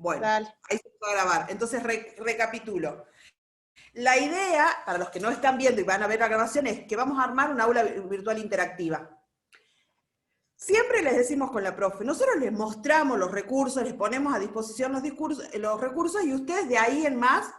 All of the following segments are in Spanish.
Bueno, Dale. ahí se puede grabar. Entonces, recapitulo. La idea, para los que no están viendo y van a ver la grabación, es que vamos a armar un aula virtual interactiva. Siempre les decimos con la profe, nosotros les mostramos los recursos, les ponemos a disposición los recursos y ustedes de ahí en más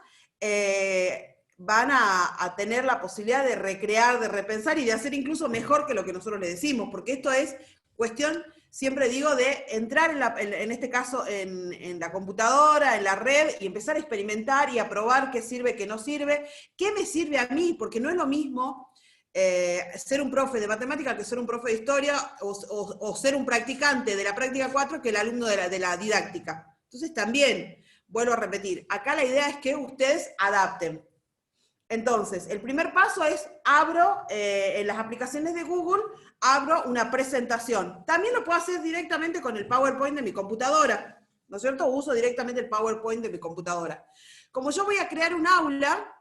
van a tener la posibilidad de recrear, de repensar y de hacer incluso mejor que lo que nosotros les decimos, porque esto es cuestión, siempre digo, de entrar en este caso en la computadora, en la red y empezar a experimentar y a probar qué sirve, qué no sirve, qué me sirve a mí, porque no es lo mismo ser un profe de matemática que ser un profe de historia o ser un practicante de la práctica 4 que el alumno de la didáctica. Entonces también, vuelvo a repetir, acá la idea es que ustedes adapten. Entonces, el primer paso es, abro en las aplicaciones de Google, abro una presentación. También lo puedo hacer directamente con el PowerPoint de mi computadora, ¿no es cierto? Uso directamente el PowerPoint de mi computadora. Como yo voy a crear un aula,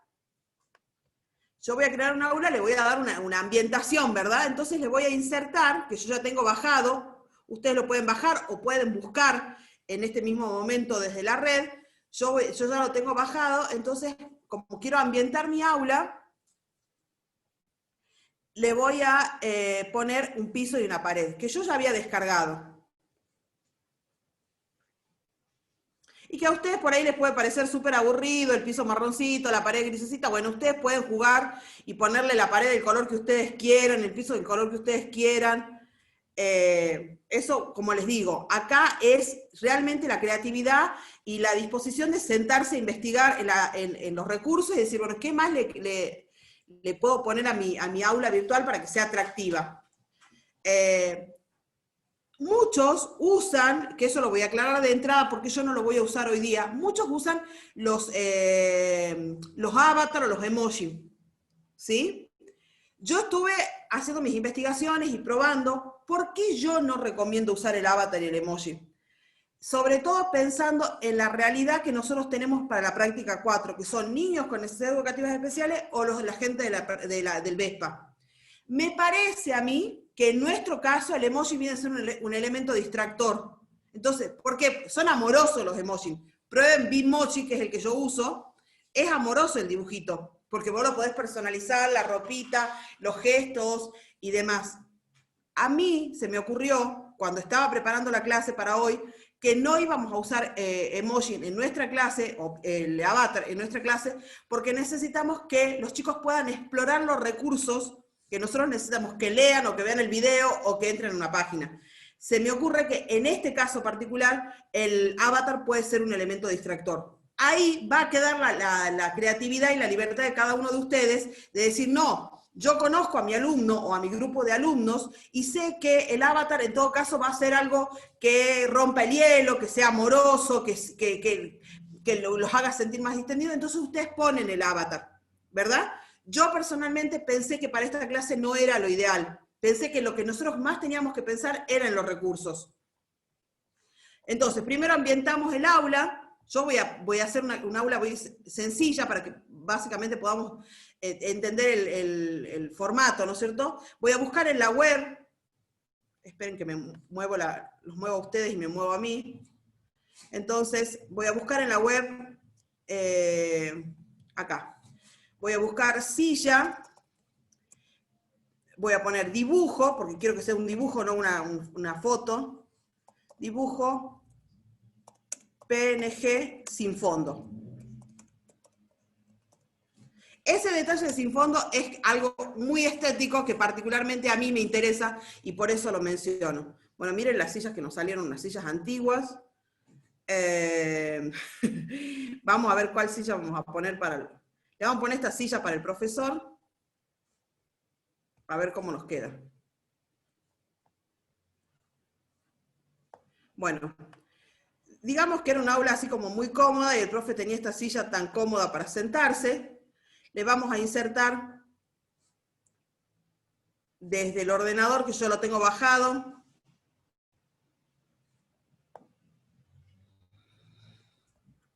le voy a dar una ambientación, ¿verdad? Entonces le voy a insertar, que yo ya tengo bajado, ustedes lo pueden bajar o pueden buscar en este mismo momento desde la red, yo ya lo tengo bajado, entonces como quiero ambientar mi aula, le voy a poner un piso y una pared, que yo ya había descargado. Y que a ustedes por ahí les puede parecer súper aburrido, el piso marroncito, la pared grisecita, bueno, ustedes pueden jugar y ponerle la pared del color que ustedes quieran, el piso del color que ustedes quieran. Eso, como les digo, acá es realmente la creatividad y la disposición de sentarse a investigar en los recursos y decir, bueno, ¿qué más le puedo poner a mi aula virtual para que sea atractiva? Muchos usan, que eso lo voy a aclarar de entrada porque yo no lo voy a usar hoy día, muchos usan los avatar o los emoji, ¿sí? Yo estuve haciendo mis investigaciones y probando por qué yo no recomiendo usar el avatar y el emoji. Sobre todo pensando en la realidad que nosotros tenemos para la práctica 4, que son niños con necesidades educativas especiales o la gente del VESPA. Me parece a mí que en nuestro caso el emoji viene a ser un elemento distractor. Entonces, ¿por qué? Son amorosos los emojis. Prueben Bitmoji, que es el que yo uso. Es amoroso el dibujito, porque vos lo podés personalizar, la ropita, los gestos y demás. A mí se me ocurrió, cuando estaba preparando la clase para hoy, que no íbamos a usar emoji en nuestra clase, o el avatar en nuestra clase, porque necesitamos que los chicos puedan explorar los recursos que nosotros necesitamos que lean o que vean el video o que entren en una página. Se me ocurre que en este caso particular el avatar puede ser un elemento distractor. Ahí va a quedar la creatividad y la libertad de cada uno de ustedes de decir, no, yo conozco a mi alumno o a mi grupo de alumnos y sé que el avatar en todo caso va a ser algo que rompa el hielo, que sea amoroso, que los haga sentir más distendidos, entonces ustedes ponen el avatar, ¿verdad? Yo personalmente pensé que para esta clase no era lo ideal. Pensé que lo que nosotros más teníamos que pensar era en los recursos. Entonces, primero ambientamos el aula. Yo voy a hacer un aula muy sencilla para que básicamente podamos entender el formato, ¿no es cierto? Voy a buscar en la web. Esperen que los muevo a ustedes y me muevo a mí. Entonces, voy a buscar en la web, acá. Voy a buscar silla, voy a poner dibujo, porque quiero que sea un dibujo, no una foto. Dibujo, PNG sin fondo. Ese detalle de sin fondo es algo muy estético que particularmente a mí me interesa y por eso lo menciono. Bueno, miren las sillas que nos salieron, unas sillas antiguas. Vamos a ver cuál silla vamos a poner le vamos a poner esta silla para el profesor, a ver cómo nos queda. Bueno, digamos que era un aula así como muy cómoda y el profe tenía esta silla tan cómoda para sentarse. Le vamos a insertar desde el ordenador, que yo lo tengo bajado,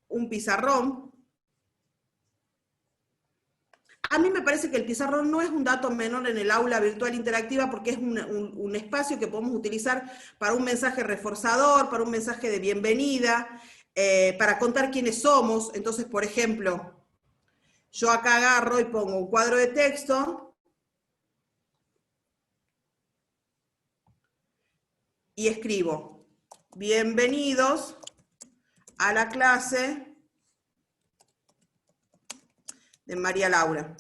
un pizarrón. A mí me parece que el pizarrón no es un dato menor en el aula virtual interactiva porque es un espacio que podemos utilizar para un mensaje reforzador, para un mensaje de bienvenida. para contar quiénes somos. Entonces, por ejemplo, yo acá agarro y pongo un cuadro de texto y escribo, bienvenidos a la clase de María Laura.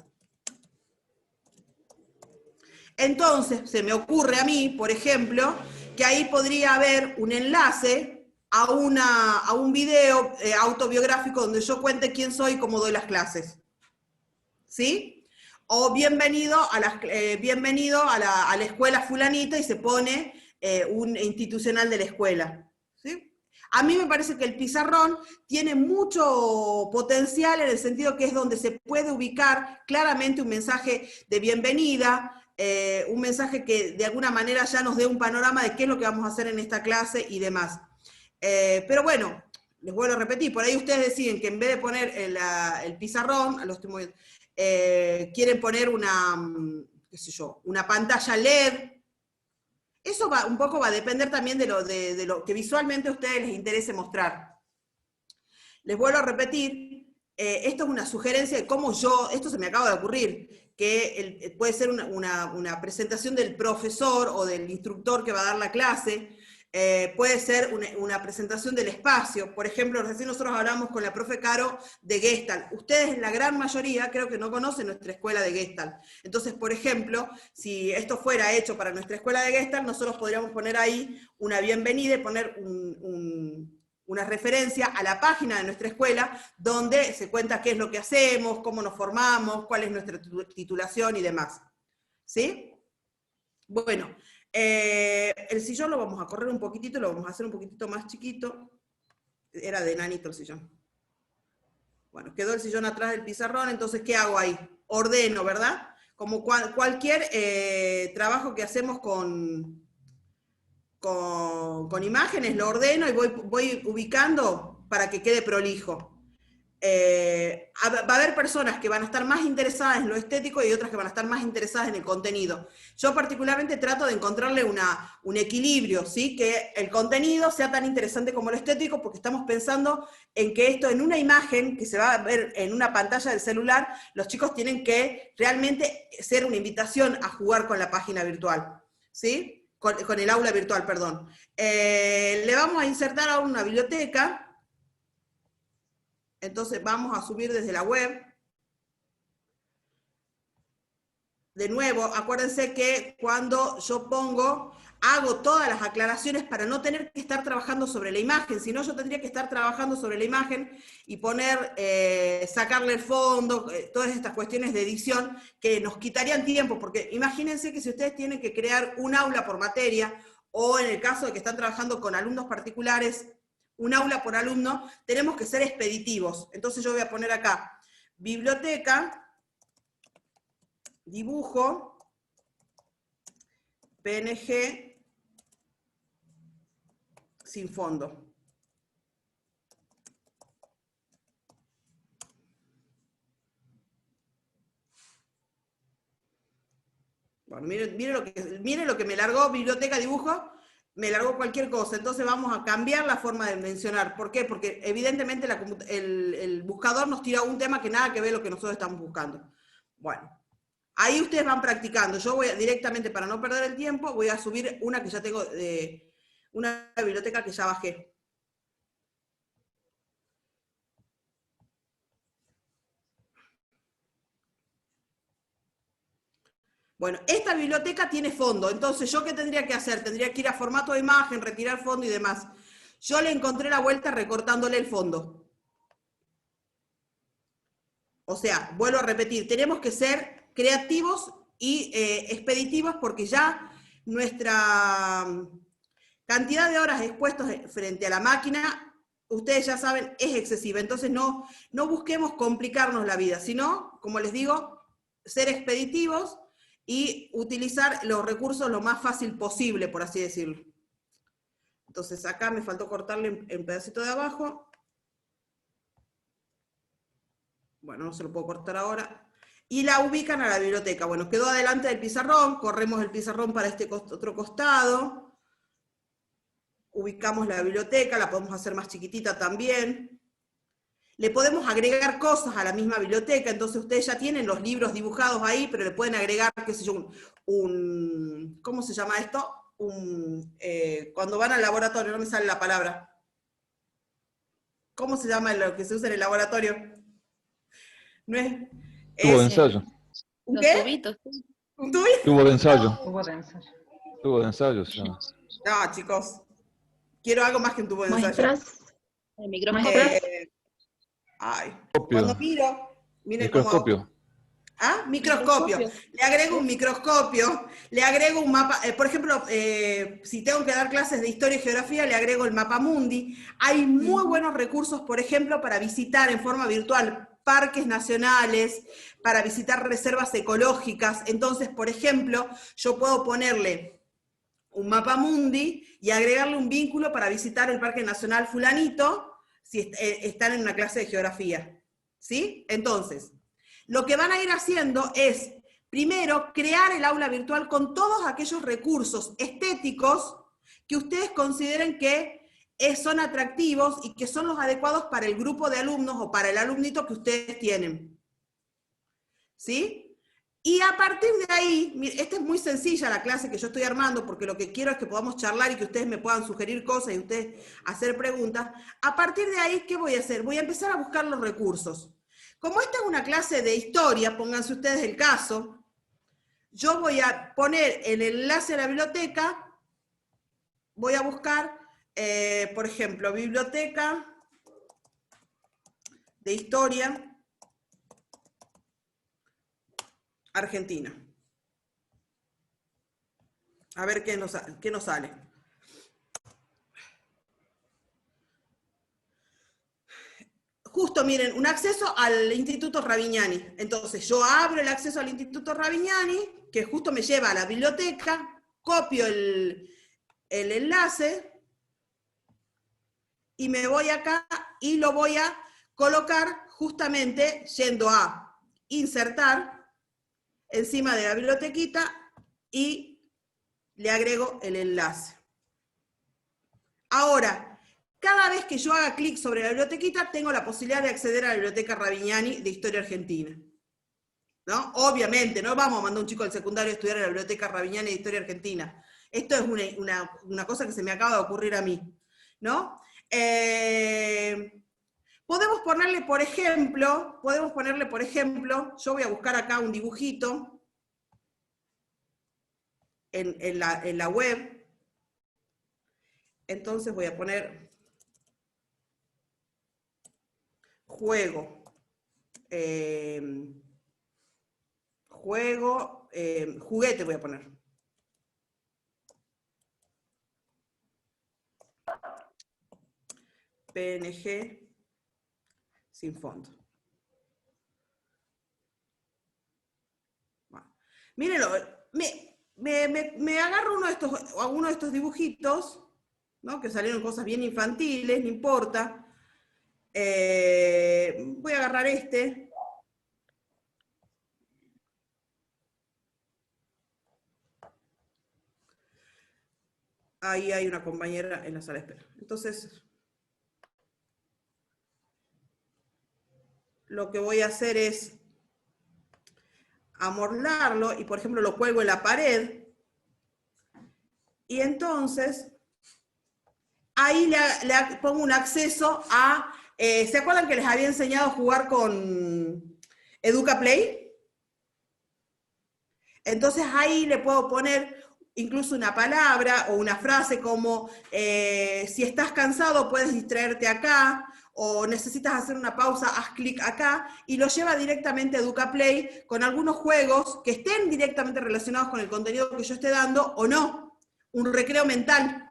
Entonces, se me ocurre a mí, por ejemplo, que ahí podría haber un enlace a un video autobiográfico donde yo cuente quién soy y cómo doy las clases. ¿Sí? O bienvenido a la escuela fulanita y se pone un institucional de la escuela. ¿Sí? A mí me parece que el pizarrón tiene mucho potencial en el sentido que es donde se puede ubicar claramente un mensaje de bienvenida, un mensaje que de alguna manera ya nos dé un panorama de qué es lo que vamos a hacer en esta clase y demás. Pero bueno, les vuelvo a repetir, por ahí ustedes deciden que en vez de poner el pizarrón, quieren poner qué sé yo, una pantalla LED. Eso un poco va a depender también de lo que visualmente a ustedes les interese mostrar. Les vuelvo a repetir, esto es una sugerencia de cómo esto se me acaba de ocurrir, que puede ser una presentación del profesor o del instructor que va a dar la clase, puede ser una presentación del espacio. Por ejemplo, recién nosotros hablamos con la profe Caro de Gestalt. Ustedes, la gran mayoría, creo que no conocen nuestra escuela de Gestalt. Entonces, por ejemplo, si esto fuera hecho para nuestra escuela de Gestalt, nosotros podríamos poner ahí una bienvenida y poner una referencia a la página de nuestra escuela, donde se cuenta qué es lo que hacemos, cómo nos formamos, cuál es nuestra titulación y demás. ¿Sí? Bueno, el sillón lo vamos a correr un poquitito, lo vamos a hacer un poquitito más chiquito. Era de nanito el sillón. Bueno, quedó el sillón atrás del pizarrón, entonces, ¿qué hago ahí? Ordeno, ¿verdad? Como cualquier trabajo que hacemos con imágenes, lo ordeno y voy ubicando para que quede prolijo. Va a haber personas que van a estar más interesadas en lo estético y otras que van a estar más interesadas en el contenido. Yo particularmente trato de encontrarle un equilibrio, ¿sí? Que el contenido sea tan interesante como lo estético, porque estamos pensando en que esto, en una imagen que se va a ver en una pantalla del celular, los chicos tienen que realmente ser una invitación a jugar con la página virtual, ¿sí? Con el aula virtual, perdón. Le vamos a insertar ahora una biblioteca. Entonces vamos a subir desde la web. De nuevo, acuérdense que cuando yo hago todas las aclaraciones para no tener que estar trabajando sobre la imagen, si no yo tendría que estar trabajando sobre la imagen y sacarle el fondo, todas estas cuestiones de edición que nos quitarían tiempo, porque imagínense que si ustedes tienen que crear un aula por materia, o en el caso de que están trabajando con alumnos particulares, un aula por alumno, tenemos que ser expeditivos. Entonces yo voy a poner acá, biblioteca, dibujo, PNG, sin fondo. Bueno, miren lo que me largó biblioteca, dibujo, me largó cualquier cosa. Entonces vamos a cambiar la forma de mencionar. ¿Por qué? Porque evidentemente el buscador nos tira un tema que nada que ver con lo que nosotros estamos buscando. Bueno, ahí ustedes van practicando. Yo voy directamente, para no perder el tiempo, voy a subir una que ya tengo, una biblioteca que ya bajé. Bueno, esta biblioteca tiene fondo, entonces ¿yo qué tendría que hacer? Tendría que ir a formato de imagen, retirar fondo y demás. Yo le encontré la vuelta recortándole el fondo. O sea, vuelvo a repetir, tenemos que ser creativos y expeditivos porque ya nuestra cantidad de horas expuestos frente a la máquina, ustedes ya saben, es excesiva. Entonces no busquemos complicarnos la vida, sino, como les digo, ser expeditivos y utilizar los recursos lo más fácil posible, por así decirlo. Entonces acá me faltó cortarle el pedacito de abajo. Bueno, no se lo puedo cortar ahora. Y la ubican a la biblioteca. Bueno, quedó adelante del pizarrón, corremos el pizarrón para este otro costado. ubicamos la biblioteca, la podemos hacer más chiquitita también. Le podemos agregar cosas a la misma biblioteca, entonces ustedes ya tienen los libros dibujados ahí, pero le pueden agregar, qué sé yo, ¿cómo se llama esto? Cuando van al laboratorio, no me sale la palabra. ¿Cómo se llama lo que se usa en el laboratorio? No es... Tubo de ensayo. ¿Un Los qué? tubitos. ¿Un tubito? Tubo de ensayo. Tubo de ensayo. Tubo de ensayo se llama. No, chicos. Quiero algo más que un tubo de ensayo. Muestras. El micrófono. Muestras. Ay. Copio. Cuando miro, miren cómo... Microscopio. ¿Ah? Microscopio. Le agrego un microscopio, le agrego un mapa, por ejemplo, si tengo que dar clases de historia y geografía, le agrego el mapa mundi. Hay muy buenos recursos, por ejemplo, para visitar en forma virtual parques nacionales, para visitar reservas ecológicas. Entonces, por ejemplo, yo puedo ponerle un mapa mundi y agregarle un vínculo para visitar el Parque Nacional fulanito, si están en una clase de geografía. ¿Sí? Entonces, lo que van a ir haciendo es, primero, crear el aula virtual con todos aquellos recursos estéticos que ustedes consideren que son atractivos y que son los adecuados para el grupo de alumnos o para el alumnito que ustedes tienen. ¿Sí? Y a partir de ahí, esta es muy sencilla la clase que yo estoy armando, porque lo que quiero es que podamos charlar y que ustedes me puedan sugerir cosas y ustedes hacer preguntas. A partir de ahí, ¿qué voy a hacer? Voy a empezar a buscar los recursos. Como esta es una clase de historia, pónganse ustedes el caso, yo voy a poner el enlace a la biblioteca, voy a buscar, por ejemplo, biblioteca de historia argentina. A ver qué nos sale. Justo, miren, un acceso al Instituto Ravignani. Entonces, yo abro el acceso al Instituto Ravignani, que justo me lleva a la biblioteca, copio el enlace, y me voy acá y lo voy a colocar justamente yendo a insertar encima de la bibliotequita y le agrego el enlace. Ahora, cada vez que yo haga clic sobre la bibliotequita, tengo la posibilidad de acceder a la Biblioteca Ravignani de Historia Argentina. ¿No? Obviamente, no vamos a mandar a un chico del secundario a estudiar en la Biblioteca Ravignani de Historia Argentina. Esto es una cosa que se me acaba de ocurrir a mí. ¿No? Podemos ponerle, por ejemplo, yo voy a buscar acá un dibujito en la web. Entonces voy a poner juguete voy a poner. PNG sin fondo. Bueno, mírenlo, me agarro alguno de estos dibujitos, ¿no? Que salieron cosas bien infantiles, no importa. Voy a agarrar este. Ahí hay una compañera en la sala de espera. Entonces, lo que voy a hacer es amorlarlo y, por ejemplo, lo cuelgo en la pared. Y entonces, ahí le pongo un acceso a... ¿se acuerdan que les había enseñado a jugar con EducaPlay? Entonces ahí le puedo poner incluso una palabra o una frase como si estás cansado puedes distraerte acá, o necesitas hacer una pausa, haz clic acá, y lo lleva directamente a EducaPlay con algunos juegos que estén directamente relacionados con el contenido que yo esté dando o no. Un recreo mental.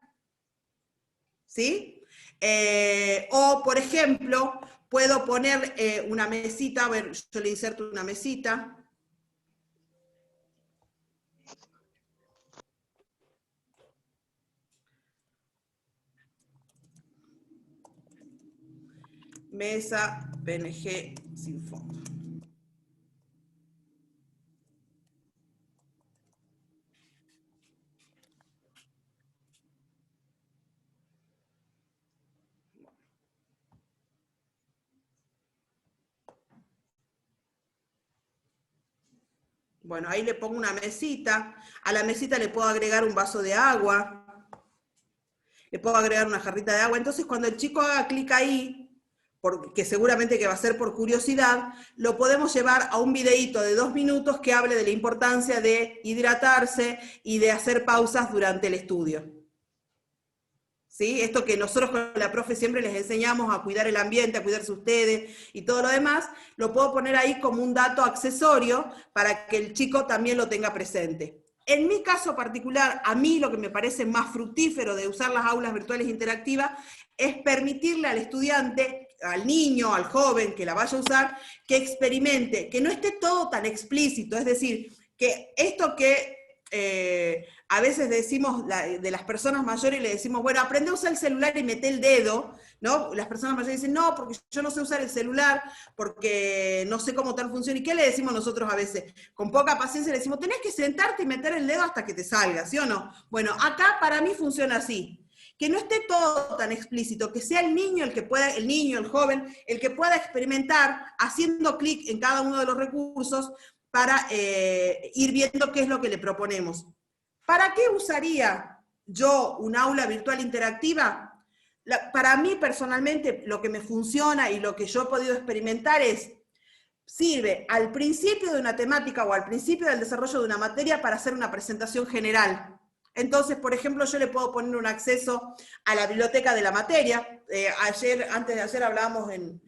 ¿Sí? O, por ejemplo, puedo poner una mesita, a ver, yo le inserto una mesita. Mesa PNG sin fondo. Bueno, ahí le pongo una mesita. A la mesita le puedo agregar un vaso de agua. Le puedo agregar una jarrita de agua. Entonces, cuando el chico haga clic ahí, que seguramente que va a ser por curiosidad, lo podemos llevar a un videíto de 2 minutos que hable de la importancia de hidratarse y de hacer pausas durante el estudio. ¿Sí? Esto que nosotros con la profe siempre les enseñamos a cuidar el ambiente, a cuidarse ustedes y todo lo demás, lo puedo poner ahí como un dato accesorio para que el chico también lo tenga presente. En mi caso particular, a mí lo que me parece más fructífero de usar las aulas virtuales interactivas es permitirle al estudiante, al niño, al joven que la vaya a usar, que experimente, que no esté todo tan explícito, es decir, que esto que a veces decimos de las personas mayores, le decimos, bueno, aprende a usar el celular y mete el dedo, ¿no? Las personas mayores dicen, no, porque yo no sé usar el celular, porque no sé cómo tal funciona. ¿Y qué le decimos nosotros a veces? Con poca paciencia le decimos, tenés que sentarte y meter el dedo hasta que te salga, ¿sí o no? Bueno, acá para mí funciona así. Que no esté todo tan explícito, que sea el niño el que pueda, el niño, el joven, el que pueda experimentar haciendo clic en cada uno de los recursos para ir viendo qué es lo que le proponemos. ¿Para qué usaría yo un aula virtual interactiva? Para mí personalmente lo que me funciona y lo que yo he podido experimentar es, sirve al principio de una temática o al principio del desarrollo de una materia para hacer una presentación general. Entonces, por ejemplo, yo le puedo poner un acceso a la biblioteca de la materia. Antes de ayer hablábamos en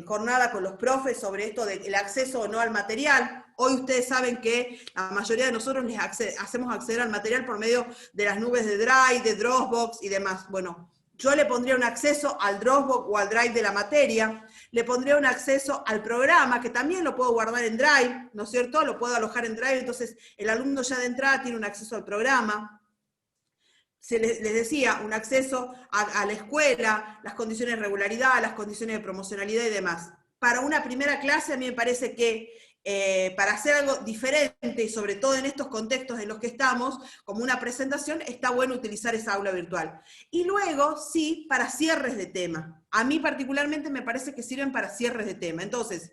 jornada con los profes sobre esto del acceso o no al material. Hoy ustedes saben que la mayoría de nosotros les hacemos acceder al material por medio de las nubes de Drive, de Dropbox y demás. Bueno, yo le pondría un acceso al Dropbox o al Drive de la materia, le pondría un acceso al programa, que también lo puedo guardar en Drive, ¿no es cierto? Lo puedo alojar en Drive, entonces el alumno ya de entrada tiene un acceso al programa. Les decía, un acceso a la escuela, las condiciones de regularidad, las condiciones de promocionalidad y demás. Para una primera clase a mí me parece que para hacer algo diferente y sobre todo en estos contextos en los que estamos, como una presentación, está bueno utilizar esa aula virtual. Y luego, sí, para cierres de tema. A mí particularmente me parece que sirven para cierres de tema. Entonces,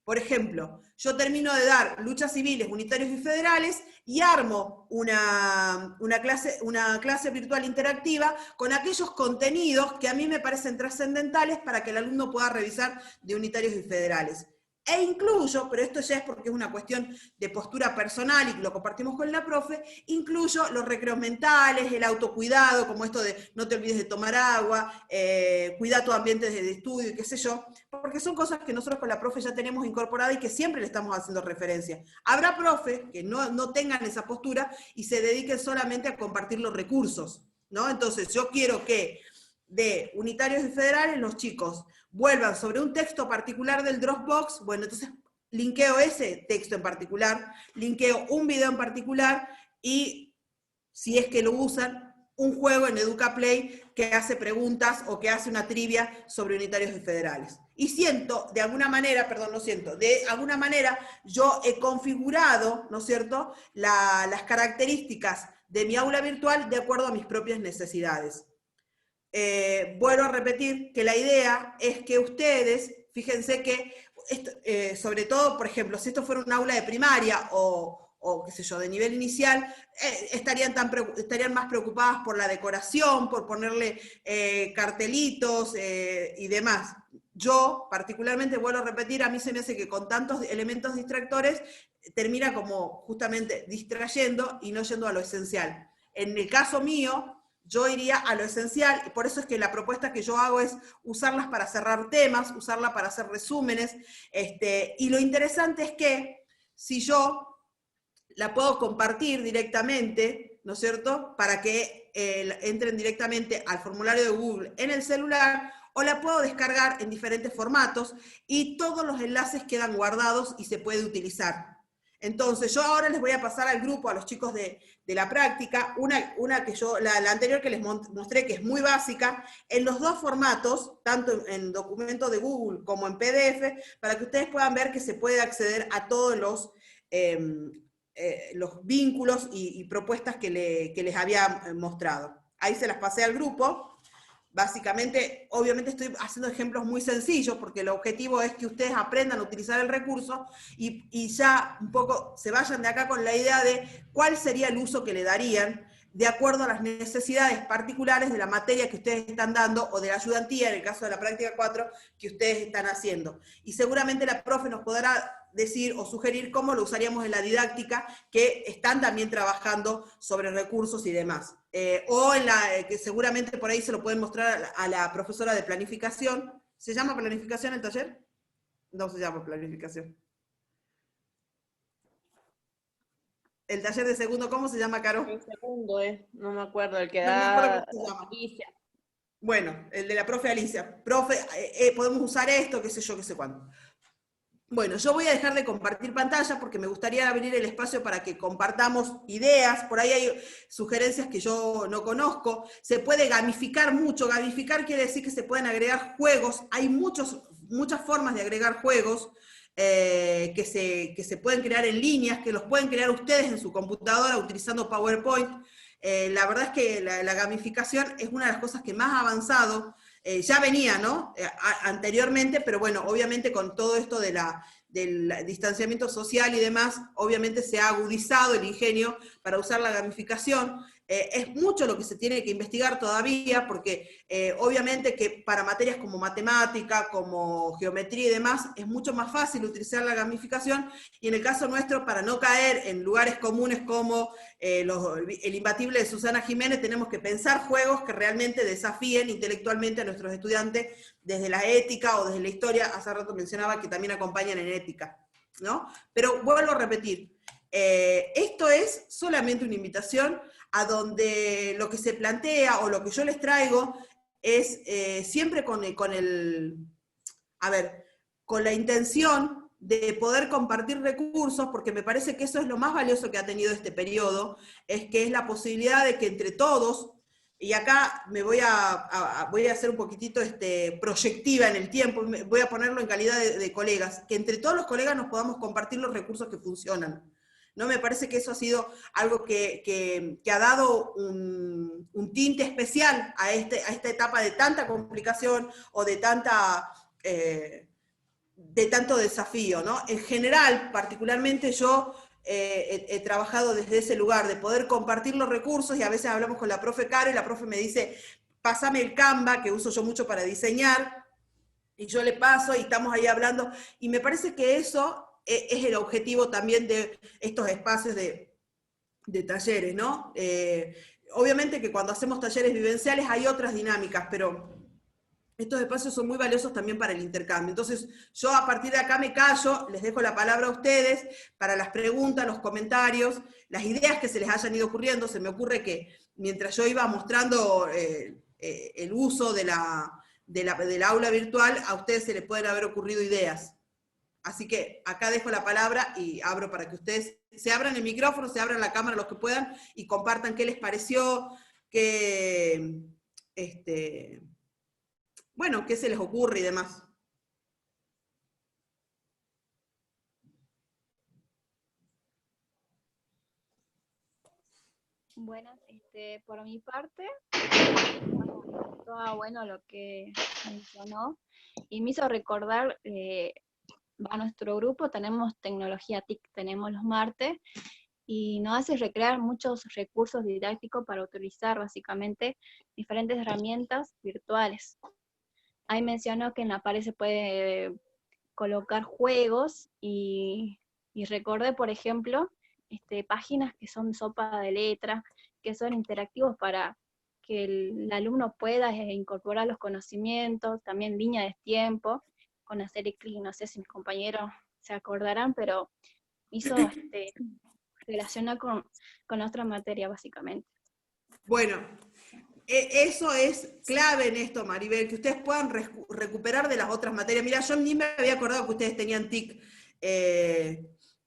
por ejemplo, yo termino de dar luchas civiles, unitarios y federales y armo una clase virtual interactiva con aquellos contenidos que a mí me parecen trascendentales para que el alumno pueda revisar de unitarios y federales. E incluyo, pero esto ya es porque es una cuestión de postura personal y lo compartimos con la profe, incluyo los recreos mentales, el autocuidado, como esto de no te olvides de tomar agua, cuida tu ambiente de estudio y qué sé yo, porque son cosas que nosotros con la profe ya tenemos incorporadas y que siempre le estamos haciendo referencia. Habrá profes que no tengan esa postura y se dediquen solamente a compartir los recursos, ¿no? Entonces yo quiero que de unitarios y federales los chicos vuelvan sobre un texto particular del Dropbox, bueno, entonces linkeo ese texto en particular, linkeo un video en particular y, si es que lo usan, un juego en EducaPlay que hace preguntas o que hace una trivia sobre unitarios y federales. Y de alguna manera yo he configurado, ¿no es cierto?, las características de mi aula virtual de acuerdo a mis propias necesidades. Vuelvo a repetir que la idea es que ustedes, fíjense que, sobre todo, por ejemplo, si esto fuera un aula de primaria o qué sé yo, de nivel inicial, estarían más preocupadas por la decoración, por ponerle cartelitos y demás. Yo, particularmente, vuelvo a repetir, a mí se me hace que con tantos elementos distractores termina como justamente distrayendo y no yendo a lo esencial. En el caso mío, yo iría a lo esencial, y por eso es que la propuesta que yo hago es usarlas para cerrar temas, usarlas para hacer resúmenes, y lo interesante es que si yo la puedo compartir directamente, ¿no es cierto?, para que entren directamente al formulario de Google en el celular, o la puedo descargar en diferentes formatos, y todos los enlaces quedan guardados y se puede utilizar. Entonces, yo ahora les voy a pasar al grupo, a los chicos de la práctica, una que yo, la anterior que les mostré, que es muy básica, en los dos formatos, tanto en documento de Google como en PDF, para que ustedes puedan ver que se puede acceder a todos los vínculos y propuestas que les había mostrado. Ahí se las pasé al grupo. Básicamente, obviamente estoy haciendo ejemplos muy sencillos porque el objetivo es que ustedes aprendan a utilizar el recurso y ya un poco se vayan de acá con la idea de cuál sería el uso que le darían de acuerdo a las necesidades particulares de la materia que ustedes están dando o de la ayudantía, en el caso de la práctica 4, que ustedes están haciendo. Y seguramente la profe nos podrá decir o sugerir cómo lo usaríamos en la didáctica, que están también trabajando sobre recursos y demás. O en la, que seguramente por ahí se lo pueden mostrar a la profesora de planificación. ¿Se llama planificación el taller? No se llama planificación. El taller de segundo, ¿cómo se llama, Caro? El segundo no me acuerdo, el que No me acuerdo da cómo se llama. Alicia. Bueno, el de la profe Alicia. Profe, podemos usar esto, qué sé yo, qué sé cuándo. Bueno, yo voy a dejar de compartir pantalla porque me gustaría abrir el espacio para que compartamos ideas. Por ahí hay sugerencias que yo no conozco. Se puede gamificar mucho. Gamificar quiere decir que se pueden agregar juegos. Hay muchas formas de agregar juegos que se pueden crear en líneas, que los pueden crear ustedes en su computadora utilizando PowerPoint. La verdad es que la gamificación es una de las cosas que más ha avanzado. Ya venía, ¿no? Anteriormente, pero bueno, obviamente con todo esto del distanciamiento social y demás, obviamente se ha agudizado el ingenio para usar la gamificación. Es mucho lo que se tiene que investigar todavía, porque obviamente que para materias como matemática, como geometría y demás, es mucho más fácil utilizar la gamificación, y en el caso nuestro, para no caer en lugares comunes como el imbatible de Susana Jiménez, tenemos que pensar juegos que realmente desafíen intelectualmente a nuestros estudiantes desde la ética o desde la historia. Hace rato mencionaba que también acompañan en ética, ¿no? Pero vuelvo a repetir, esto es solamente una invitación a donde lo que se plantea o lo que yo les traigo es siempre con la intención de poder compartir recursos, porque me parece que eso es lo más valioso que ha tenido este periodo, es que es la posibilidad de que entre todos, y acá me voy a hacer un poquitito proyectiva en el tiempo, voy a ponerlo en calidad de colegas, que entre todos los colegas nos podamos compartir los recursos que funcionan. ¿No? Me parece que eso ha sido algo que ha dado un tinte especial a esta etapa de tanta complicación o de tanto desafío, ¿no? En general, particularmente yo he trabajado desde ese lugar de poder compartir los recursos, y a veces hablamos con la profe Caro y la profe me dice, pásame el Canva, que uso yo mucho para diseñar, y yo le paso y estamos ahí hablando, y me parece que eso es el objetivo también de estos espacios de talleres, ¿no? Obviamente que cuando hacemos talleres vivenciales hay otras dinámicas, pero estos espacios son muy valiosos también para el intercambio. Entonces, yo a partir de acá me callo, les dejo la palabra a ustedes para las preguntas, los comentarios, las ideas que se les hayan ido ocurriendo. Se me ocurre que mientras yo iba mostrando el uso del aula virtual, a ustedes se les pueden haber ocurrido ideas. Así que acá dejo la palabra y abro para que ustedes se abran el micrófono, se abran la cámara los que puedan y compartan qué les pareció, qué se les ocurre y demás. Bueno, por mi parte, todo bueno lo que mencionó, y me hizo recordar, a nuestro grupo tenemos tecnología TIC, tenemos los martes, y nos hace recrear muchos recursos didácticos para utilizar básicamente diferentes herramientas virtuales. Ahí mencionó que en la pared se puede colocar juegos, y recordé, por ejemplo, páginas que son sopa de letras, que son interactivos para que el alumno pueda incorporar los conocimientos, también línea de tiempo, con hacer clic, no sé si mis compañeros se acordarán, pero hizo relaciona con otra materia, básicamente. Bueno, eso es clave en esto, Maribel, que ustedes puedan recuperar de las otras materias. Mira, yo ni me había acordado que ustedes tenían TIC,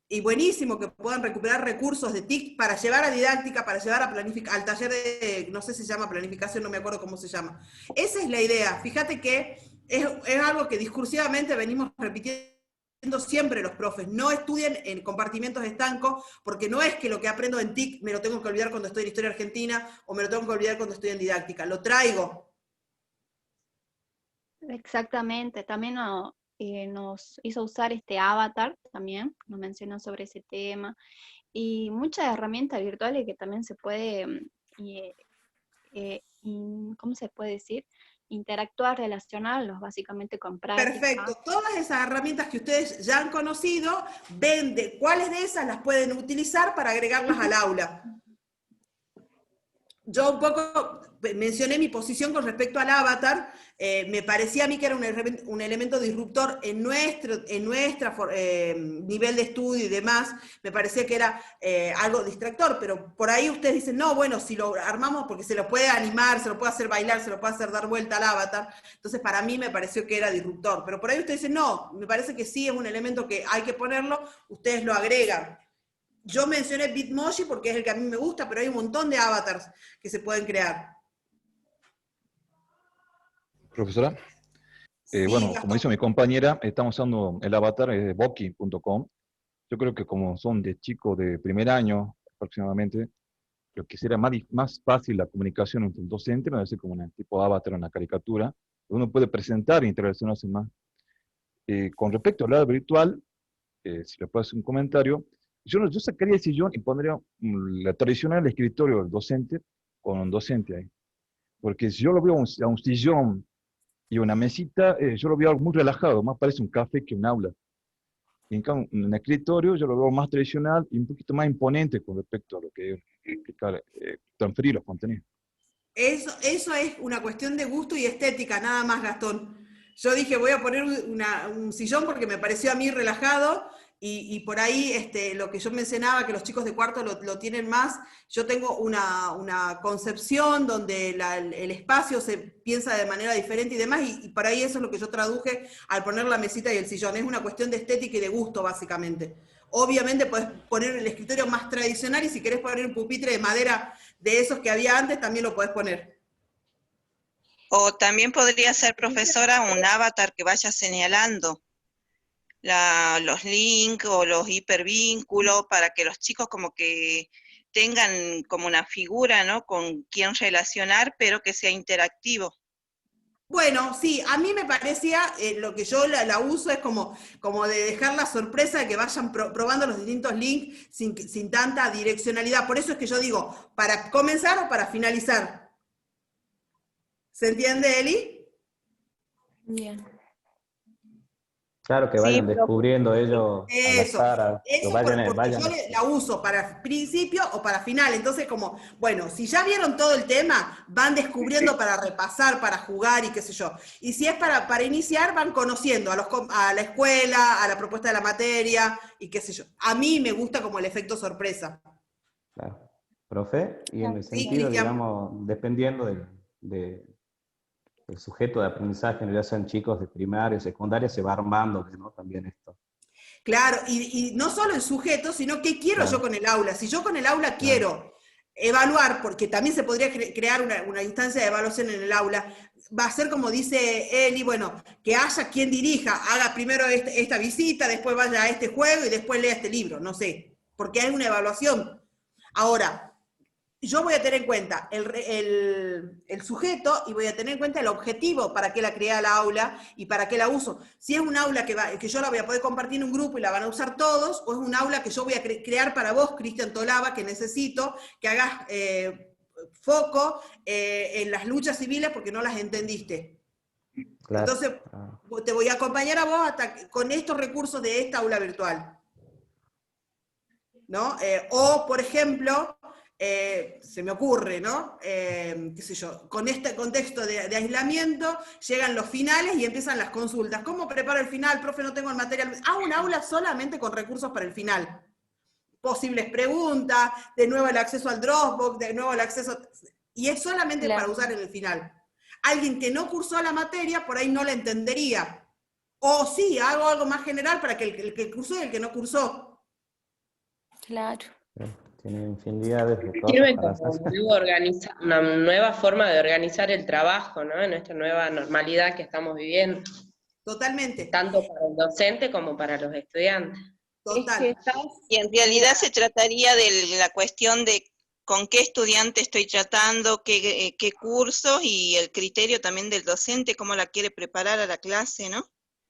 y buenísimo que puedan recuperar recursos de TIC para llevar a didáctica, para llevar al taller de, no sé si se llama planificación, no me acuerdo cómo se llama. Esa es la idea. Fíjate que es algo que discursivamente venimos repitiendo siempre los profes. No estudien en compartimentos estancos, porque no es que lo que aprendo en TIC me lo tengo que olvidar cuando estoy en Historia Argentina, o me lo tengo que olvidar cuando estoy en didáctica. Lo traigo. Exactamente, también nos hizo usar este avatar, también nos mencionó sobre ese tema, y muchas herramientas virtuales que también se puede, ¿cómo se puede decir? Interactuar, relacionarlos básicamente con práctica. Perfecto. Todas esas herramientas que ustedes ya han conocido, ven de cuáles de esas las pueden utilizar para agregarlas al aula. Yo un poco mencioné mi posición con respecto al avatar, me parecía a mí que era un elemento disruptor en nuestro nivel de estudio y demás, me parecía que era algo distractor, pero por ahí ustedes dicen, no, bueno, si lo armamos porque se lo puede animar, se lo puede hacer bailar, se lo puede hacer dar vuelta al avatar, entonces para mí me pareció que era disruptor, pero por ahí ustedes dicen, no, me parece que sí es un elemento que hay que ponerlo, ustedes lo agregan. Yo mencioné Bitmoji porque es el que a mí me gusta, pero hay un montón de avatars que se pueden crear. Profesora, Sí, bueno, como Gastón. dice mi compañera, estamos usando el avatar de Boki.com. Yo creo que como son de chicos de primer año aproximadamente, lo que será más fácil la comunicación entre el docente, me parece como un tipo de avatar, una caricatura, donde uno puede presentar e interaccionarse más. Con respecto al lado virtual, si le puedo hacer un comentario, yo sacaría el sillón y pondría la tradicional escritorio del docente con un docente ahí. Porque si yo lo veo a un sillón y una mesita, yo lo veo algo muy relajado, más parece un café que un aula. Y en cambio, un escritorio yo lo veo más tradicional y un poquito más imponente con respecto a lo que es transferir los contenidos. Eso es una cuestión de gusto y estética, nada más, Gastón. Yo dije, voy a poner un sillón porque me pareció a mí relajado y por ahí lo que yo mencionaba, que los chicos de cuarto lo tienen más, yo tengo una concepción donde el espacio se piensa de manera diferente y demás, y por ahí eso es lo que yo traduje al poner la mesita y el sillón. Es una cuestión de estética y de gusto, básicamente. Obviamente puedes poner el escritorio más tradicional y si querés poner un pupitre de madera de esos que había antes, también lo podés poner. O también podría ser, profesora, un avatar que vaya señalando los links o los hipervínculos para que los chicos como que tengan como una figura, ¿no? Con quien relacionar, pero que sea interactivo. Bueno, sí, a mí me parecía, lo que yo la uso es como de dejar la sorpresa de que vayan probando los distintos links sin tanta direccionalidad. Por eso es que yo digo, ¿para comenzar o para finalizar? ¿Se entiende, Eli? Bien. Claro, que Sí, vayan pero descubriendo ellos al Eso, azar, que porque yo vayan. la uso para principio o para final. Entonces, como, bueno, si ya vieron todo el tema, van descubriendo para repasar, para jugar y qué sé yo. Y si es para iniciar, van conociendo a la escuela, a la propuesta de la materia y qué sé yo. A mí me gusta como el efecto sorpresa. Claro. Profe, y en el Sí, sentido, Cristian. digamos, dependiendo del sujeto de aprendizaje, ya sean chicos de primaria, secundaria, se va armando, ¿no? También esto. Claro, y no solo el sujeto, sino qué quiero yo Claro, con el aula. Si yo con el aula claro. quiero evaluar, porque también se podría crear una instancia de evaluación en el aula, va a ser como dice Eli, bueno, que haya quien dirija, haga primero esta visita, después vaya a este juego y después lea este libro, no sé, porque hay una evaluación. Ahora, yo voy a tener en cuenta el sujeto y voy a tener en cuenta el objetivo para qué la creé la aula y para qué la uso. Si es un aula que yo la voy a poder compartir en un grupo y la van a usar todos, o es un aula que yo voy a crear para vos, Cristian Tolaba, que necesito que hagas foco en las luchas civiles porque no las entendiste. Claro, Entonces, claro. te voy a acompañar a vos con estos recursos de esta aula virtual. ¿No? O, por ejemplo, se me ocurre, ¿no? Qué sé yo, con este contexto de aislamiento, llegan los finales y empiezan las consultas. ¿Cómo preparo el final? Profe, no tengo el material. Hago un aula solamente con recursos para el final. Posibles preguntas, de nuevo el acceso al Dropbox, de nuevo el acceso... Y es solamente para usar en el final. Alguien que no cursó la materia, por ahí no la entendería. O sí, hago algo más general para que el que cursó y el que no cursó. Claro. Tiene infinidades de cosas Sirve para como hacer. una nueva forma de organizar el trabajo, ¿no? En esta nueva normalidad que estamos viviendo, Totalmente. tanto para el docente como para los estudiantes. Total. Y en realidad se trataría de la cuestión de con qué estudiante estoy tratando, qué cursos y el criterio también del docente, cómo la quiere preparar a la clase, ¿no?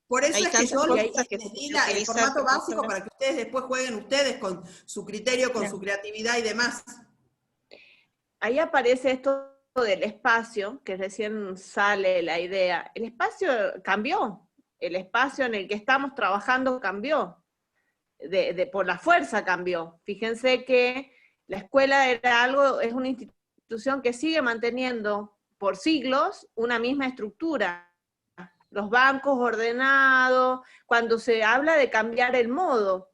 Por eso Hay es que tantas yo les cosas que les se di puede el utilizar, formato básico profesora. para que ustedes después jueguen ustedes con su criterio, con su creatividad y demás. Ahí aparece esto del espacio, que recién sale la idea. El espacio cambió, el espacio en el que estamos trabajando cambió, por la fuerza cambió. Fíjense que la escuela es una institución que sigue manteniendo por siglos una misma estructura. Los bancos ordenados, cuando se habla de cambiar el modo.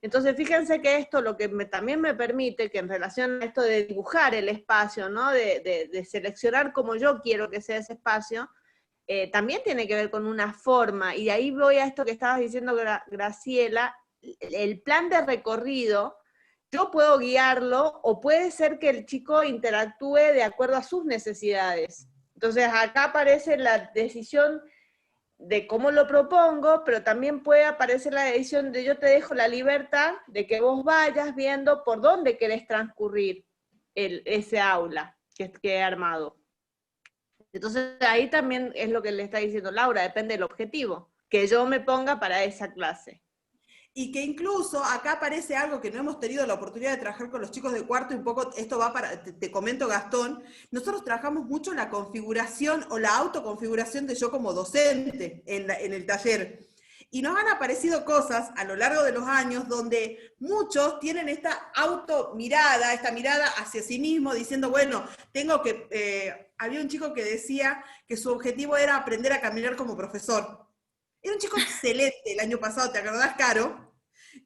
Entonces, fíjense que esto lo que también me permite, que en relación a esto de dibujar el espacio, ¿no? de seleccionar como yo quiero que sea ese espacio, también tiene que ver con una forma, y ahí voy a esto que estabas diciendo, Graciela, el plan de recorrido, yo puedo guiarlo, o puede ser que el chico interactúe de acuerdo a sus necesidades. Entonces, acá aparece la decisión de cómo lo propongo, pero también puede aparecer la decisión de yo te dejo la libertad de que vos vayas viendo por dónde querés transcurrir ese aula que he armado. Entonces ahí también es lo que le está diciendo Laura, depende del objetivo que yo me ponga para esa clase. Y que incluso acá aparece algo que no hemos tenido la oportunidad de trabajar con los chicos de cuarto, y un poco esto va para, te comento, Gastón, nosotros trabajamos mucho la configuración o la autoconfiguración de yo como docente en el taller. Y nos han aparecido cosas a lo largo de los años donde muchos tienen esta automirada, esta mirada hacia sí mismo, diciendo, bueno, tengo que... había un chico que decía que su objetivo era aprender a caminar como profesor. Era un chico excelente el año pasado, ¿te acordás, Caro?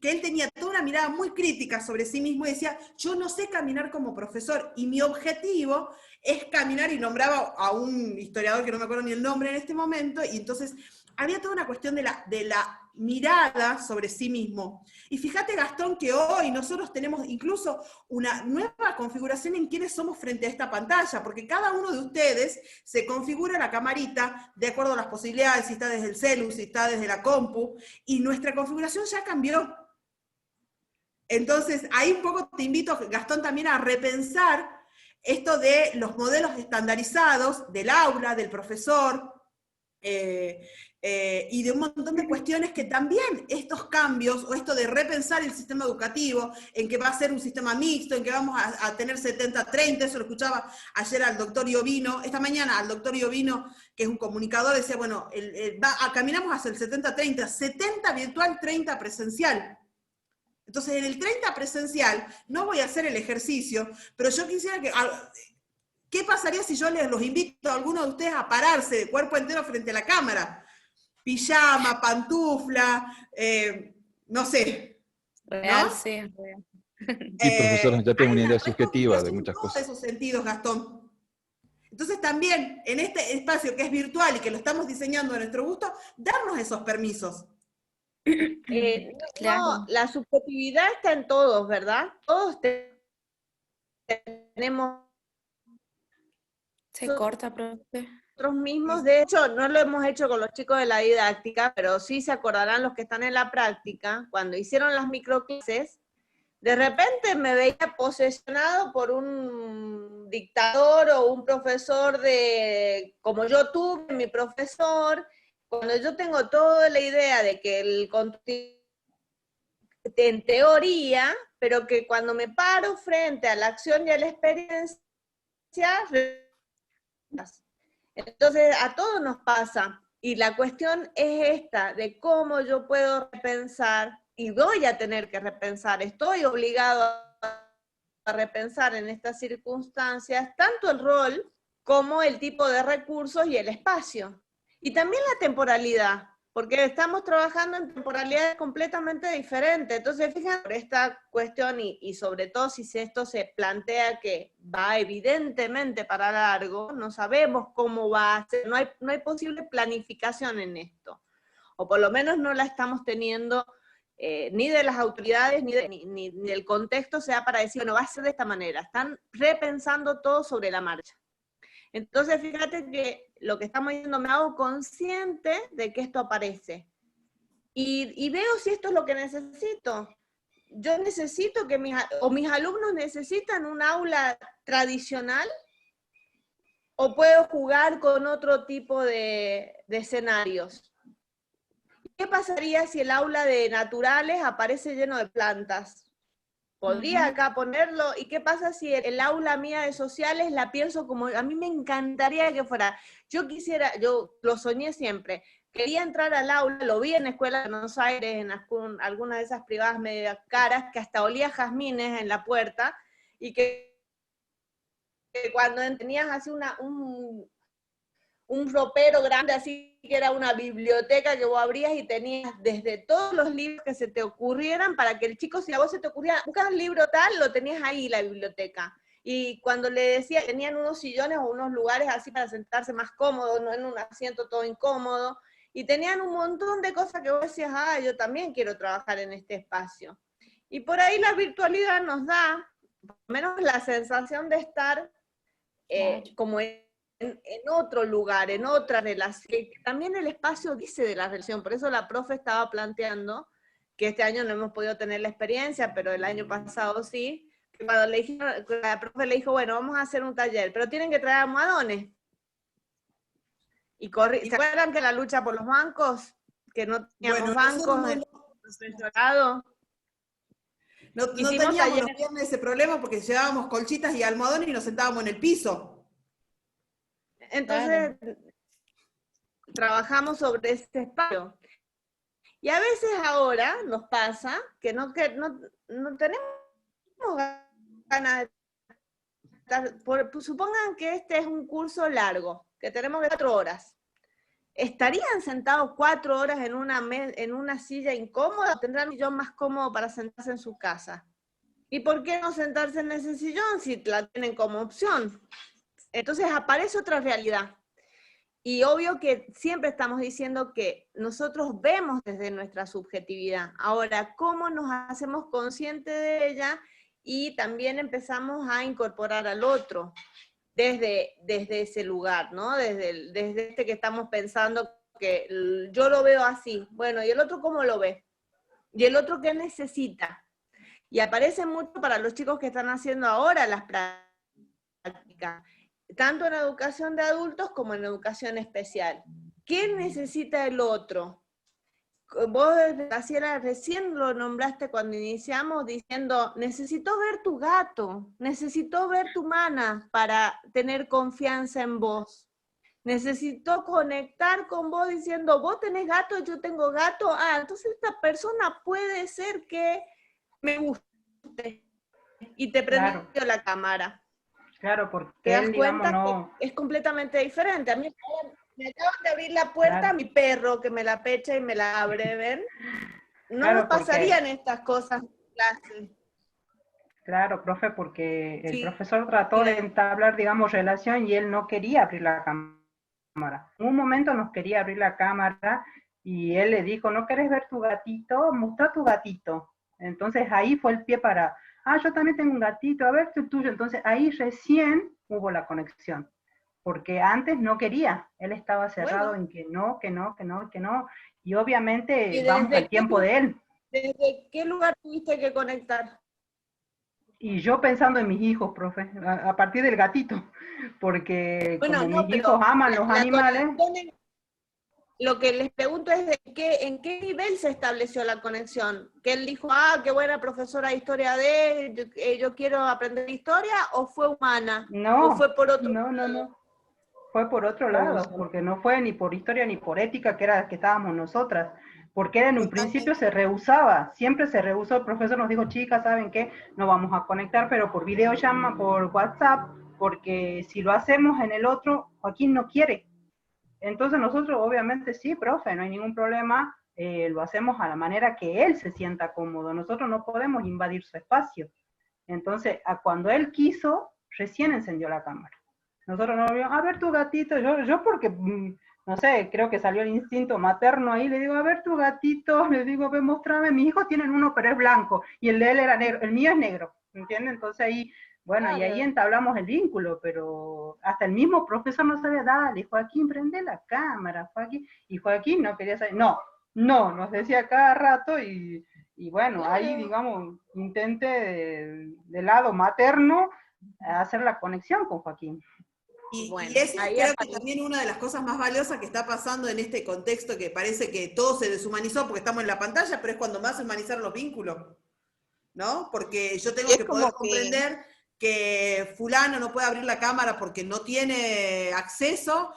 Que él tenía toda una mirada muy crítica sobre sí mismo y decía, yo no sé caminar como profesor, y mi objetivo es caminar, y nombraba a un historiador que no me acuerdo ni el nombre en este momento, y entonces había toda una cuestión de la mirada sobre sí mismo. Y fíjate, Gastón, que hoy nosotros tenemos incluso una nueva configuración en quiénes somos frente a esta pantalla, porque cada uno de ustedes se configura la camarita de acuerdo a las posibilidades, si está desde el celu, si está desde la compu, y nuestra configuración ya cambió. Entonces, ahí un poco te invito, Gastón, también a repensar esto de los modelos estandarizados del aula, del profesor, y de un montón de cuestiones que también estos cambios, o esto de repensar el sistema educativo, en que va a ser un sistema mixto, en que vamos a tener 70-30, eso lo escuchaba ayer al doctor Iovino, esta mañana al doctor Iovino, que es un comunicador, decía, bueno, caminamos hacia el 70-30, 70 virtual, 30 presencial. Entonces, en el 30 presencial, no voy a hacer el ejercicio, pero yo quisiera que... ¿Qué pasaría si yo los invito a alguno de ustedes a pararse de cuerpo entero frente a la cámara? Pijama, pantufla, no sé. Real, ¿no? sí. Sí, profesora, ya tengo una idea Hay subjetiva de reconfiguración en muchas todos cosas. esos sentidos, Gastón. Entonces también, en este espacio que es virtual y que lo estamos diseñando a nuestro gusto, darnos esos permisos. Claro. No, la subjetividad está en todos, ¿verdad? Todos tenemos... Se corta, profe. Nosotros mismos, de hecho, no lo hemos hecho con los chicos de la didáctica, pero sí se acordarán los que están en la práctica, cuando hicieron las microclases, de repente me veía posesionado por un dictador o un profesor como yo tuve mi profesor, cuando yo tengo toda la idea de que el contenido en teoría, pero que cuando me paro frente a la acción y a la experiencia, entonces a todos nos pasa, y la cuestión es esta, de cómo yo puedo repensar, y voy a tener que repensar, estoy obligado a repensar en estas circunstancias, tanto el rol como el tipo de recursos y el espacio. Y también la temporalidad, porque estamos trabajando en temporalidades completamente diferentes. Entonces, fíjense por esta cuestión, y sobre todo si esto se plantea que va evidentemente para largo, no sabemos cómo va a ser, no hay posible planificación en esto, o por lo menos no la estamos teniendo, ni de las autoridades, ni del contexto, sea para decir, bueno, va a ser de esta manera. Están repensando todo sobre la marcha. Entonces, fíjate que lo que estamos diciendo, me hago consciente de que esto aparece. Y veo si esto es lo que necesito. yo necesito que mis alumnos necesitan un aula tradicional, o puedo jugar con otro tipo de escenarios. ¿Qué pasaría si el aula de naturales aparece lleno de plantas? Podría acá ponerlo. ¿Y qué pasa si el aula mía de sociales la pienso como, a mí me encantaría que fuera? Yo lo soñé siempre. Quería entrar al aula, lo vi en la escuela de Buenos Aires, en alguna de esas privadas medio caras, que hasta olía jazmines en la puerta, y que cuando tenías así un ropero grande, así que era una biblioteca que vos abrías y tenías desde todos los libros que se te ocurrieran, para que el chico, si a vos se te ocurría buscar un libro tal, lo tenías ahí, la biblioteca. Y cuando le decía, tenían unos sillones o unos lugares así para sentarse más cómodo, no en un asiento todo incómodo, y tenían un montón de cosas que vos decías, yo también quiero trabajar en este espacio. Y por ahí la virtualidad nos da, por lo menos, la sensación de estar como en otro lugar, en otra relación. También el espacio dice de la relación, por eso la profe estaba planteando, que este año no hemos podido tener la experiencia, pero el año pasado sí, que cuando la profe le dijo, bueno, vamos a hacer un taller, pero tienen que traer almohadones. ¿Se acuerdan que la lucha por los bancos? Que no teníamos bancos en el profesorado. No teníamos los viernes ese problema porque llevábamos colchitas y almohadones y nos sentábamos en el piso. Entonces, trabajamos sobre este espacio. Y a veces ahora nos pasa que no tenemos ganas de estar, supongan que este es un curso largo, que tenemos 4 horas. ¿Estarían sentados 4 horas en una silla incómoda? ¿Tendrán un sillón más cómodo para sentarse en su casa? ¿Y por qué no sentarse en ese sillón si la tienen como opción? Entonces aparece otra realidad. Y obvio que siempre estamos diciendo que nosotros vemos desde nuestra subjetividad. Ahora, ¿cómo nos hacemos conscientes de ella? Y también empezamos a incorporar al otro desde ese lugar, ¿no? Desde este que estamos pensando que yo lo veo así. Bueno, ¿y el otro cómo lo ve? ¿Y el otro qué necesita? Y aparece mucho para los chicos que están haciendo ahora las prácticas, tanto en educación de adultos como en educación especial. ¿Qué necesita el otro? Vos, Graciela, recién lo nombraste cuando iniciamos diciendo, necesito ver tu gato, necesito ver tu mana para tener confianza en vos. Necesito conectar con vos diciendo, vos tenés gato, yo tengo gato, entonces esta persona puede ser que me guste. Y te prendió la cámara. Claro, porque te das cuenta que es completamente diferente. A mí me acaban de abrir la puerta a mi perro, que me la pecha y me la abre, ¿ven? No nos pasarían estas cosas en clase. Claro, profe, porque el profesor trató de entablar, digamos, relación y él no quería abrir la cámara. En un momento nos quería abrir la cámara y él le dijo, ¿no querés ver tu gatito? Muestra tu gatito. Entonces ahí fue el pie para, yo también tengo un gatito, a ver tu tuyo. Entonces ahí recién hubo la conexión. Porque antes no quería, él estaba cerrado en que no, y obviamente vamos al tiempo de él. ¿Desde qué lugar tuviste que conectar? Y yo pensando en mis hijos, profe, a partir del gatito, porque como mis hijos aman los animales. Lo que les pregunto es en qué nivel se estableció la conexión. ¿Que él dijo, qué buena profesora de historia yo quiero aprender historia, o fue humana? No, ¿O fue por otro lado? No. Fue por otro lado, porque no fue ni por historia ni por ética, que era las que estábamos nosotras, porque él en un principio se rehusaba, siempre se rehusó. El profesor nos dijo, chicas, ¿saben qué? No vamos a conectar, pero por videollamada, por WhatsApp, porque si lo hacemos en el otro, Joaquín no quiere. Entonces nosotros, obviamente, sí, profe, no hay ningún problema, lo hacemos a la manera que él se sienta cómodo, nosotros no podemos invadir su espacio. Entonces, cuando él quiso, recién encendió la cámara. Nosotros no vimos, a ver tu gatito, yo porque, no sé, creo que salió el instinto materno ahí, le digo, a ver tu gatito, le digo, ve, mostrame, mis hijos tienen uno, pero es blanco, y el de él era negro, el mío es negro, ¿entiendes? Entonces ahí, bueno, y ahí entablamos el vínculo, pero hasta el mismo profesor no sabía, dale, Joaquín, prende la cámara, Joaquín, y Joaquín no quería saber, no, nos decía cada rato, y Y bueno, ahí, digamos, intente del lado materno hacer la conexión con Joaquín. Y esa ahí creo que también una de las cosas más valiosas que está pasando en este contexto, que parece que todo se deshumanizó porque estamos en la pantalla, pero es cuando más se humanizaron los vínculos, ¿no? Porque yo tengo que poder comprender que fulano no puede abrir la cámara porque no tiene acceso,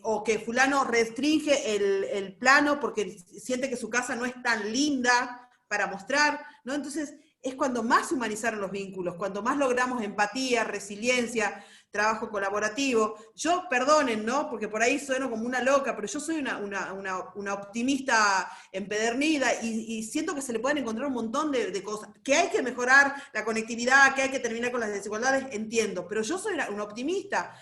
o que fulano restringe el plano porque siente que su casa no es tan linda para mostrar, ¿no? Entonces es cuando más se humanizaron los vínculos, cuando más logramos empatía, resiliencia, trabajo colaborativo. Yo, perdonen, ¿no? Porque por ahí sueno como una loca, pero yo soy una optimista empedernida y siento que se le pueden encontrar un montón de cosas. Que hay que mejorar la conectividad, que hay que terminar con las desigualdades, entiendo, pero yo soy una optimista.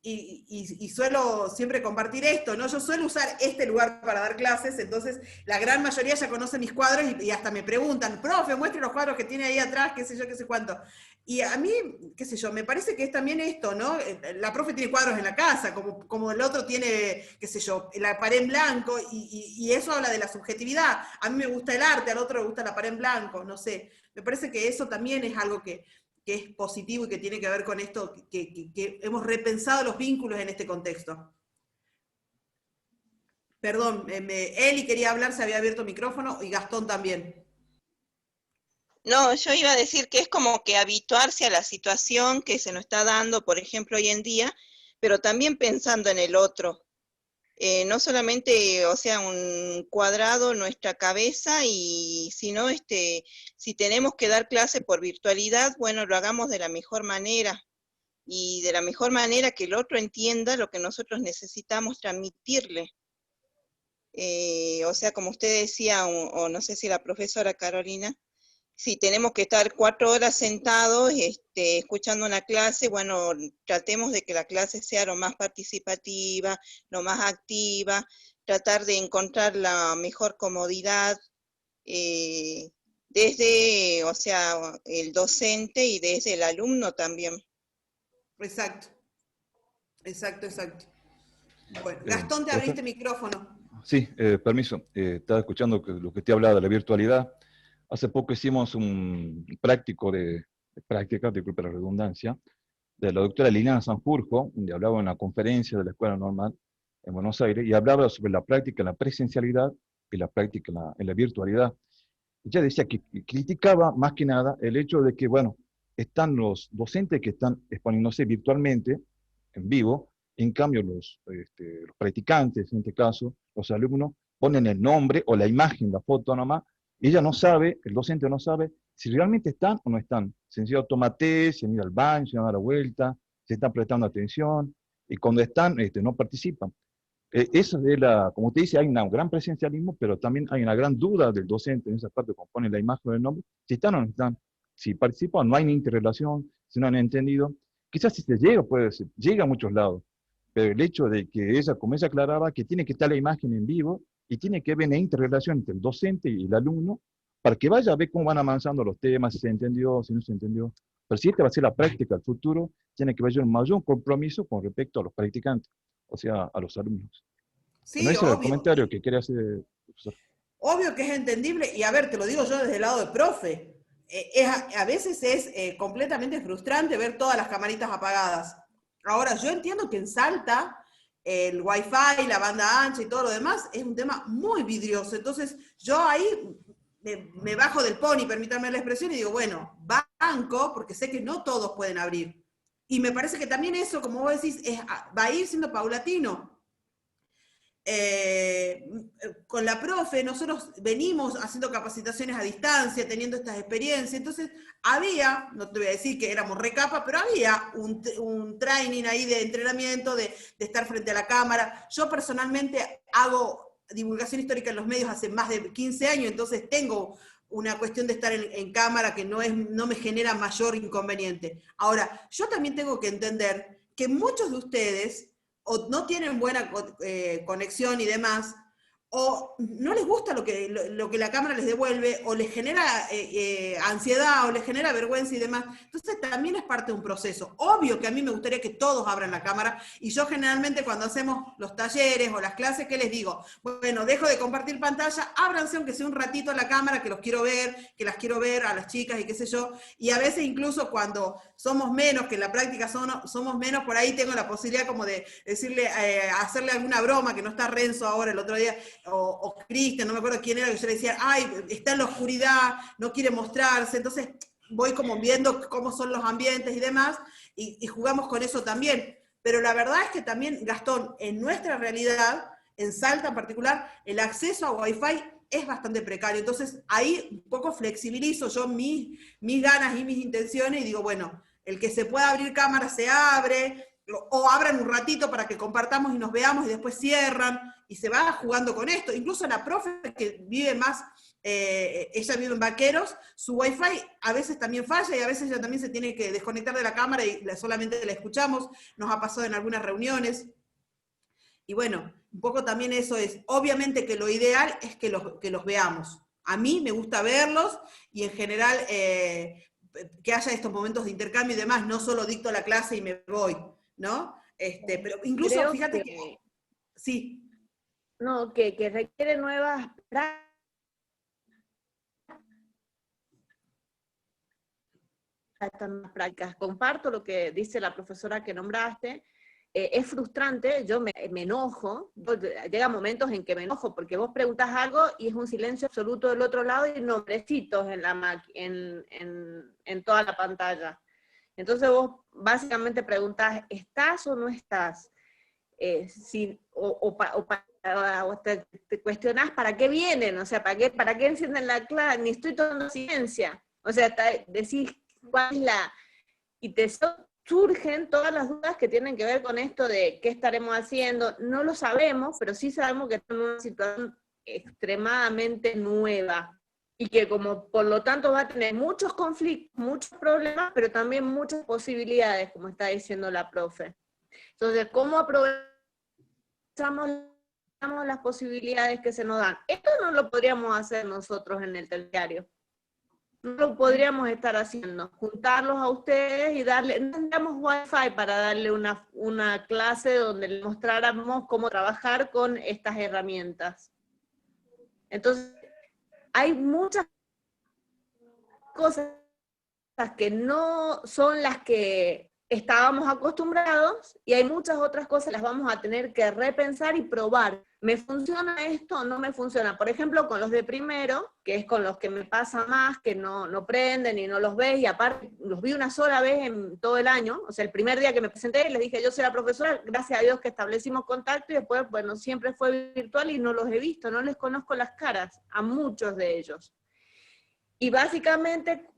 Y suelo siempre compartir esto, ¿no? Yo suelo usar este lugar para dar clases, entonces la gran mayoría ya conoce mis cuadros y hasta me preguntan, profe, muestre los cuadros que tiene ahí atrás, qué sé yo, qué sé cuánto. Y a mí, qué sé yo, me parece que es también esto, ¿no? La profe tiene cuadros en la casa, como el otro tiene, qué sé yo, la pared en blanco, y eso habla de la subjetividad. A mí me gusta el arte, al otro le gusta la pared en blanco, no sé. Me parece que eso también es algo que es positivo y que tiene que ver con esto, que hemos repensado los vínculos en este contexto. Perdón, Eli quería hablar, se había abierto el micrófono, y Gastón también. No, yo iba a decir que es como que habituarse a la situación que se nos está dando, por ejemplo, hoy en día, pero también pensando en el otro. No solamente, o sea, un cuadrado en nuestra cabeza, y sino si tenemos que dar clase por virtualidad, bueno, lo hagamos de la mejor manera, y de la mejor manera que el otro entienda lo que nosotros necesitamos transmitirle. O sea, como usted decía, o no sé si la profesora Carolina, si tenemos que estar 4 horas sentados escuchando una clase, bueno, tratemos de que la clase sea lo más participativa, lo más activa, tratar de encontrar la mejor comodidad desde, o sea, el docente y desde el alumno también. Exacto. Exacto, exacto. Bueno, Gastón, te abriste el micrófono. Sí, permiso. Estaba escuchando lo que te hablaba de la virtualidad. Hace poco hicimos un práctico de práctica, disculpe la redundancia, de la doctora Liliana Sanjurjo, donde hablaba en la conferencia de la Escuela Normal en Buenos Aires, y hablaba sobre la práctica en la presencialidad y la práctica en la virtualidad. Ella decía que criticaba más que nada el hecho de que, bueno, están los docentes que están exponiéndose virtualmente, en vivo, en cambio los practicantes, en este caso, los alumnos, ponen el nombre o la imagen, la foto nomás, y ella no sabe, el docente no sabe si realmente están o no están. Sencillo tomate, se han ido al baño, se han dado la vuelta, se están prestando atención, y cuando están, no participan. Eso de como usted dice, hay un gran presencialismo, pero también hay una gran duda del docente en esa parte, cuando pone la imagen o el nombre, si están o no están. Si participan, no hay ni interrelación, si no han entendido. Quizás si se llega, puede ser, llega a muchos lados, pero el hecho de que ella, como ella aclaraba, que tiene que estar la imagen en vivo y tiene que haber una interrelación entre el docente y el alumno para que vaya a ver cómo van avanzando los temas, si se entendió, si no se entendió. Pero si esta va a ser la práctica del futuro, tiene que haber un mayor compromiso con respecto a los practicantes, o sea, a los alumnos. Sí, bueno, ese obvio. es el comentario que quería hacer, profesor. Obvio que es entendible, y a ver, te lo digo yo desde el lado de profe. A veces es completamente frustrante ver todas las camaritas apagadas. Ahora, yo entiendo que en Salta el Wi-Fi, la banda ancha y todo lo demás es un tema muy vidrioso. Entonces, yo ahí me bajo del pony, permítanme la expresión, y digo, bueno, banco, porque sé que no todos pueden abrir. Y me parece que también eso, como vos decís, va a ir siendo paulatino. Con la profe, nosotros venimos haciendo capacitaciones a distancia, teniendo estas experiencias, entonces había, no te voy a decir que éramos recapa, pero había un training ahí de entrenamiento, de estar frente a la cámara. Yo personalmente hago divulgación histórica en los medios hace más de 15 años, entonces tengo una cuestión de estar en cámara que no me genera mayor inconveniente. Ahora, yo también tengo que entender que muchos de ustedes o no tienen buena conexión y demás, o no les gusta lo que la cámara les devuelve, o les genera ansiedad, o les genera vergüenza y demás. Entonces también es parte de un proceso. Obvio que a mí me gustaría que todos abran la cámara, y yo generalmente cuando hacemos los talleres o las clases, ¿qué les digo? Bueno, dejo de compartir pantalla, ábranse aunque sea un ratito la cámara, que los quiero ver, que las quiero ver a las chicas y qué sé yo, y a veces incluso cuando somos menos, que en la práctica somos menos, por ahí tengo la posibilidad como de decirle, hacerle alguna broma, que no está Renzo ahora el otro día, o Cristian, no me acuerdo quién era, que yo le decía, ay, está en la oscuridad, no quiere mostrarse, entonces voy como viendo cómo son los ambientes y demás, y jugamos con eso también. Pero la verdad es que también, Gastón, en nuestra realidad, en Salta en particular, el acceso a Wi-Fi es bastante precario, entonces ahí un poco flexibilizo yo mis ganas y mis intenciones, y digo, bueno, el que se pueda abrir cámara se abre, o abran un ratito para que compartamos y nos veamos y después cierran, y se va jugando con esto. Incluso la profe que vive más, ella vive en Vaqueros, su wifi a veces también falla, y a veces ella también se tiene que desconectar de la cámara y solamente la escuchamos, nos ha pasado en algunas reuniones. Y bueno, un poco también eso es, obviamente que lo ideal es que los veamos. A mí me gusta verlos, y en general que haya estos momentos de intercambio y demás, no solo dicto la clase y me voy, ¿no? Pero incluso, Creo fíjate que sí. No, que requiere nuevas prácticas. Comparto lo que dice la profesora que nombraste. Es frustrante, yo me enojo, llega momentos en que me enojo, porque vos preguntás algo y es un silencio absoluto del otro lado y nombrecitos en toda la pantalla. Entonces vos básicamente preguntás, ¿estás o no estás? O te cuestionás para qué vienen, o sea, para qué encienden la clase, ni estoy tomando ciencia. O sea, decís cuál es y te surgen todas las dudas que tienen que ver con esto de qué estaremos haciendo. No lo sabemos, pero sí sabemos que estamos en una situación extremadamente nueva, y que como por lo tanto va a tener muchos conflictos, muchos problemas, pero también muchas posibilidades, como está diciendo la profe. Entonces, ¿cómo aprovechamos las posibilidades que se nos dan? Esto no lo podríamos hacer nosotros en el terciario. No lo podríamos estar haciendo. Juntarlos a ustedes y darle, no tendríamos Wi-Fi para darle una clase donde les mostráramos cómo trabajar con estas herramientas. Entonces, hay muchas cosas que no son las que estábamos acostumbrados, y hay muchas otras cosas que las vamos a tener que repensar y probar. ¿Me funciona esto o no me funciona? Por ejemplo, con los de primero, que es con los que me pasa más, que no prenden y no los ves, y aparte los vi una sola vez en todo el año, o sea, el primer día que me presenté les dije, yo soy la profesora, gracias a Dios que establecimos contacto, y después, bueno, siempre fue virtual y no los he visto, no les conozco las caras, a muchos de ellos. Y básicamente,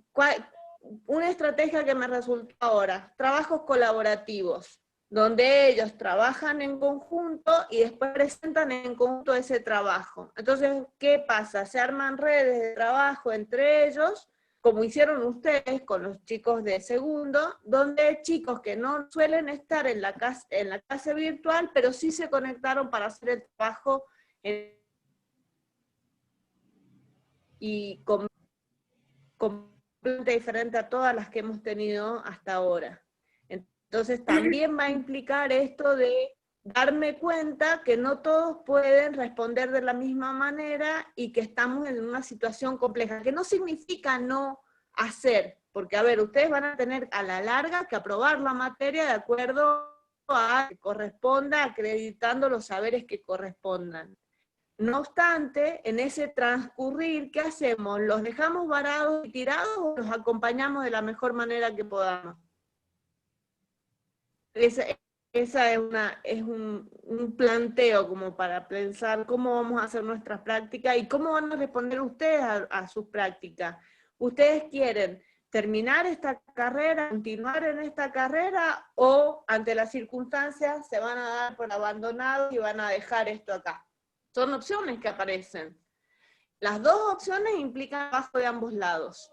una estrategia que me resultó ahora, trabajos colaborativos, donde ellos trabajan en conjunto y después presentan en conjunto ese trabajo. Entonces, ¿qué pasa? Se arman redes de trabajo entre ellos, como hicieron ustedes con los chicos de segundo, donde chicos que no suelen estar en la clase virtual, pero sí se conectaron para hacer el trabajo y completamente diferente a todas las que hemos tenido hasta ahora. Entonces también va a implicar esto de darme cuenta que no todos pueden responder de la misma manera y que estamos en una situación compleja, que no significa no hacer, porque a ver, ustedes van a tener a la larga que aprobar la materia de acuerdo a que corresponda, acreditando los saberes que correspondan. No obstante, en ese transcurrir, ¿qué hacemos? ¿Los dejamos varados y tirados o los acompañamos de la mejor manera que podamos? Esa es un planteo como para pensar cómo vamos a hacer nuestras prácticas y cómo van a responder ustedes a sus prácticas. ¿Ustedes quieren terminar esta carrera, continuar en esta carrera, o ante las circunstancias se van a dar por abandonados y van a dejar esto acá? Son opciones que aparecen. Las dos opciones implican trabajo de ambos lados.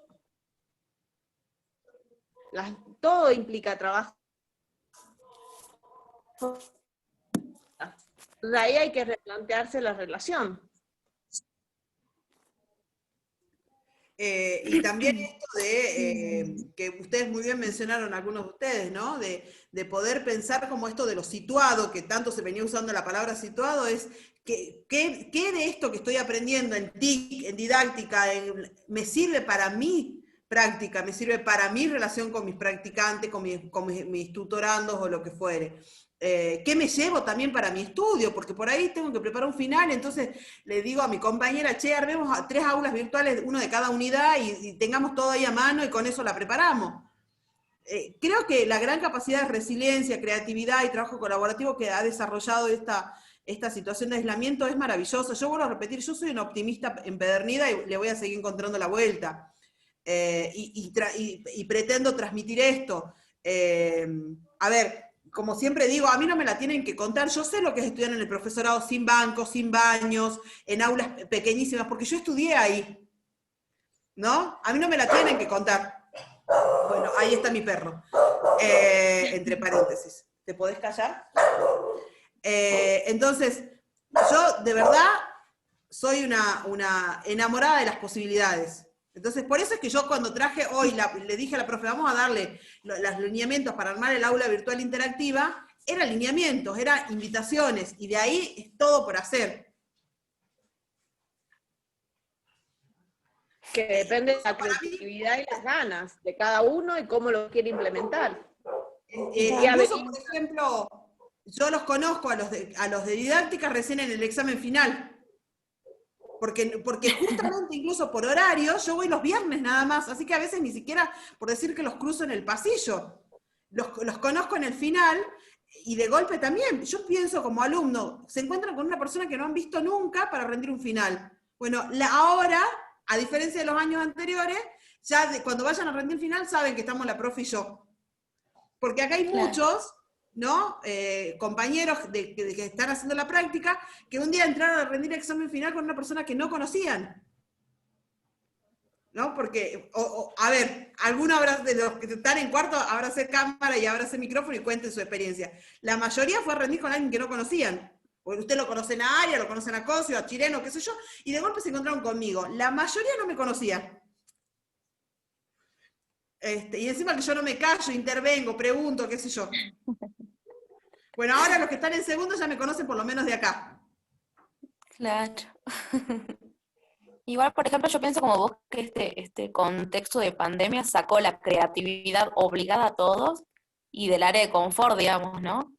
Todo implica trabajo. Entonces ahí hay que replantearse la relación. Y también esto de, que ustedes muy bien mencionaron, algunos de ustedes, ¿no? De poder pensar como esto de lo situado, que tanto se venía usando la palabra situado, es ¿qué de esto que estoy aprendiendo en TIC, en didáctica, me sirve para mi práctica, me sirve para mi relación con mis practicantes, con mis tutorandos o lo que fuere? ¿Qué me llevo también para mi estudio? Porque por ahí tengo que preparar un final, entonces le digo a mi compañera, che, armemos 3 aulas virtuales, uno de cada unidad, y tengamos todo ahí a mano y con eso la preparamos. Creo que la gran capacidad de resiliencia, creatividad y trabajo colaborativo que ha desarrollado esta situación de aislamiento es maravillosa. Yo vuelvo a repetir, yo soy una optimista empedernida y le voy a seguir encontrando la vuelta. Y pretendo transmitir esto. A ver, como siempre digo, a mí no me la tienen que contar. Yo sé lo que es estudiar en el profesorado sin bancos, sin baños, en aulas pequeñísimas, porque yo estudié ahí, ¿no? A mí no me la tienen que contar. Bueno, ahí está mi perro, entre paréntesis. ¿Te podés callar? Entonces, yo de verdad soy una enamorada de las posibilidades. Entonces, por eso es que yo cuando traje hoy, le dije a la profe, vamos a darle los lineamientos para armar el aula virtual interactiva, eran lineamientos, eran invitaciones, y de ahí es todo por hacer. Que depende de la creatividad y las ganas de cada uno y cómo lo quiere implementar. Incluso, por ejemplo, yo los conozco a los de didáctica recién en el examen final. Porque justamente incluso por horario, yo voy los viernes nada más, así que a veces ni siquiera por decir que los cruzo en el pasillo. Los conozco en el final, y de golpe también, yo pienso como alumno, se encuentran con una persona que no han visto nunca para rendir un final. Bueno, ahora, a diferencia de los años anteriores, ya cuando vayan a rendir el final saben que estamos la profe y yo. Porque acá hay muchos, ¿no? Compañeros que están haciendo la práctica, que un día entraron a rendir el examen final con una persona que no conocían. ¿No? Porque, a ver, alguno de los que están en cuarto abrace cámara y abrace micrófono y cuenten su experiencia. La mayoría fue a rendir con alguien que no conocían. Porque usted lo conocen a Aria, lo conocen a Cosio, a Chireno, qué sé yo, y de golpe se encontraron conmigo. La mayoría no me conocía. Y encima que yo no me callo, intervengo, pregunto, qué sé yo. Bueno, ahora los que están en segundo ya me conocen por lo menos de acá. Claro. Igual, por ejemplo, yo pienso como vos que este contexto de pandemia sacó la creatividad obligada a todos y del área de confort, digamos, ¿no?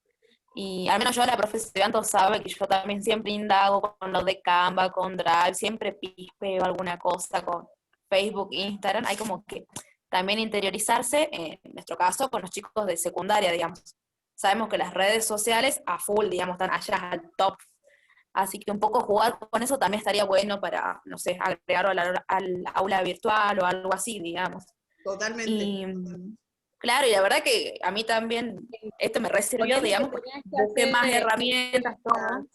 Y al menos yo, la profe Sebanto sabe que yo también siempre indago con lo de Canva, con Drive, siempre pispeo alguna cosa con Facebook, Instagram. Hay como que también interiorizarse, en nuestro caso, con los chicos de secundaria, digamos. Sabemos que las redes sociales a full, digamos, están allá al top. Así que un poco jugar con eso también estaría bueno para, no sé, agregarlo al aula virtual o algo así, digamos. Totalmente. Y, claro, y la verdad que a mí también esto me resirvió, digamos, porque busqué más herramientas, todo.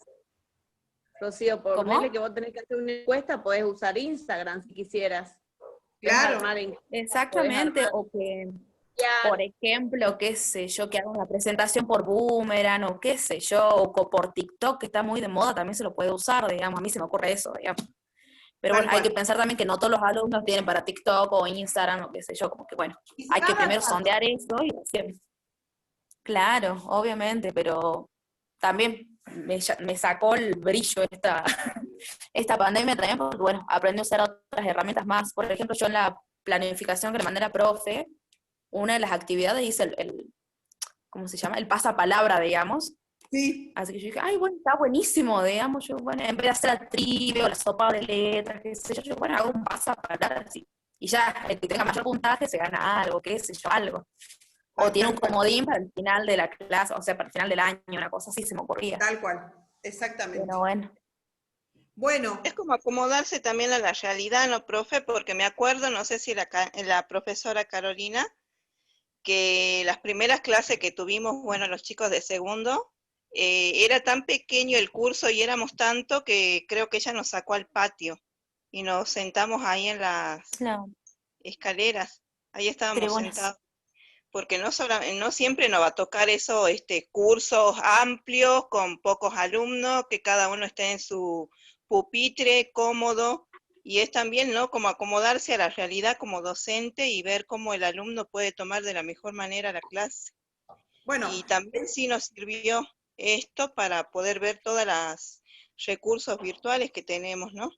Rocío, ponerle que vos tenés que hacer una encuesta, podés usar Instagram si quisieras. Claro, exactamente, o que, por ejemplo, qué sé yo, que haga una presentación por Boomerang, o qué sé yo, o por TikTok, que está muy de moda, también se lo puede usar, digamos, a mí se me ocurre eso, digamos. Pero bueno, hay que pensar también que no todos los alumnos tienen para TikTok o Instagram, o qué sé yo, como que bueno, hay que primero sondear eso y decir, claro, obviamente, pero también me sacó el brillo esta pandemia también, porque bueno, aprendí a usar otras herramientas más. Por ejemplo, yo en la planificación que le mandé a la profe, una de las actividades hice ¿cómo se llama? El pasapalabra, digamos. Sí. Así que yo dije, ay, bueno, está buenísimo, digamos. Yo, bueno, en vez de hacer la trivia o la sopa de letras, qué sé yo, bueno, hago un pasapalabra así. Y ya, el que tenga mayor puntaje se gana algo, qué sé yo, algo. O tiene un comodín para el final de la clase, o sea, para el final del año, una cosa así se me ocurría. Tal cual, exactamente. Pero bueno. Bueno. Es como acomodarse también a la realidad, ¿no, profe? Porque me acuerdo, no sé si la profesora Carolina, que las primeras clases que tuvimos, bueno, los chicos de segundo, era tan pequeño el curso y éramos tanto que creo que ella nos sacó al patio y nos sentamos ahí en las escaleras. Ahí estábamos sentados. Porque no siempre nos va a tocar eso, cursos amplios con pocos alumnos, que cada uno esté en su pupitre cómodo Y es también, ¿no?, como acomodarse a la realidad como docente y ver cómo el alumno puede tomar de la mejor manera la clase. Bueno, Y también sí nos sirvió esto para poder ver todos los recursos virtuales que tenemos, ¿no?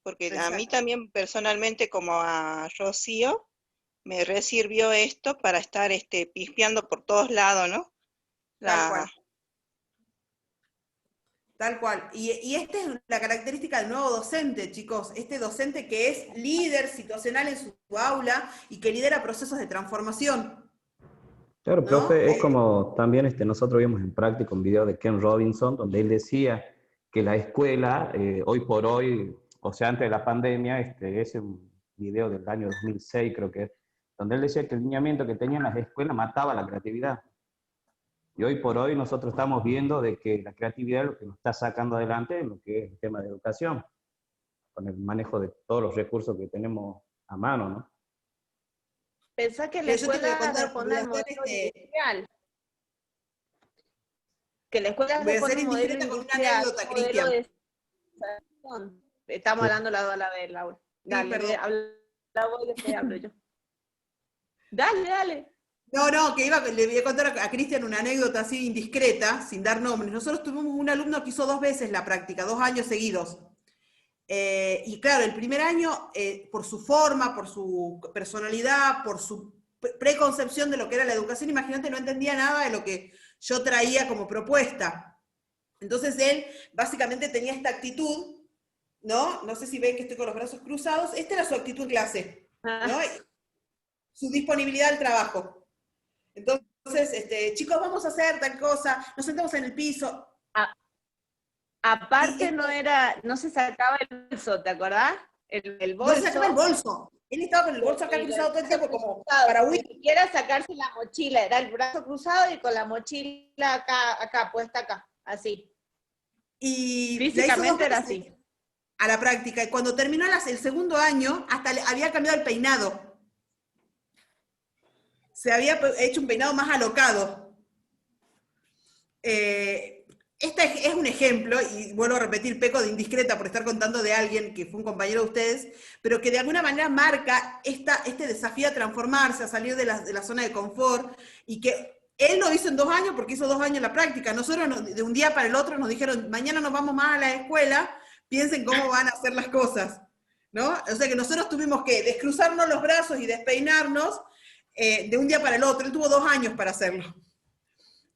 Porque a mí exacto. también personalmente, como a Rocío, me resirvió esto para estar pispeando por todos lados, ¿no? Tal cual. Tal cual. Y esta es la característica del nuevo docente, chicos. Este docente que es líder situacional en su aula y que lidera procesos de transformación. Claro, ¿No? profe, es como también nosotros vimos en práctica un video de Ken Robinson, donde él decía que la escuela, hoy por hoy, o sea, antes de la pandemia, es un video del año 2006, creo que es, donde él decía que el lineamiento que tenían las escuelas mataba la creatividad. Y hoy por hoy nosotros estamos viendo de que la creatividad es lo que nos está sacando adelante en lo que es el tema de educación, con el manejo de todos los recursos que tenemos a mano, ¿no? Pensá que la Yo te voy a escuela contar, responde al voy a modelo hacer, industrial. Que la escuela voy a responde ser a un modelo indiscreta con una industrial, anécdota, un modelo Cristian. de... Estamos hablando lado a la vez, Laura. Dale, perdón. habla vos y después hablo yo. Dale, dale. No, que le voy a contar a Cristian una anécdota así indiscreta, sin dar nombres. Nosotros tuvimos un alumno que hizo 2 veces la práctica, 2 años seguidos. Y claro, el primer año, por su forma, por su personalidad, por su preconcepción de lo que era la educación, imagínate, no entendía nada de lo que yo traía como propuesta. Entonces él básicamente tenía esta actitud, ¿no? No sé si ven que estoy con los brazos cruzados. Esta era su actitud en clase, ¿no? Su disponibilidad al trabajo. Entonces, chicos, vamos a hacer tal cosa, nos sentamos en el piso. Aparte no se sacaba el bolso, ¿te acordás? El bolso. No se sacaba el bolso. Él estaba con el bolso acá cruzado todo el tiempo, como para huir. Ni siquiera sacarse la mochila, era el brazo cruzado y con la mochila acá, puesta acá, así. Y físicamente era así. A la práctica. Y cuando terminó el segundo año, hasta había cambiado el peinado. Se había hecho un peinado más alocado. Este es un ejemplo, y vuelvo a repetir, peco de indiscreta por estar contando de alguien que fue un compañero de ustedes, pero que de alguna manera marca este desafío a transformarse, a salir de la zona de confort, y que él lo hizo en 2 años porque hizo 2 años la práctica. Nosotros de un día para el otro nos dijeron, mañana nos vamos más a la escuela, piensen cómo van a hacer las cosas, ¿no? O sea que nosotros tuvimos que descruzarnos los brazos y despeinarnos de un día para el otro. Él tuvo 2 años para hacerlo.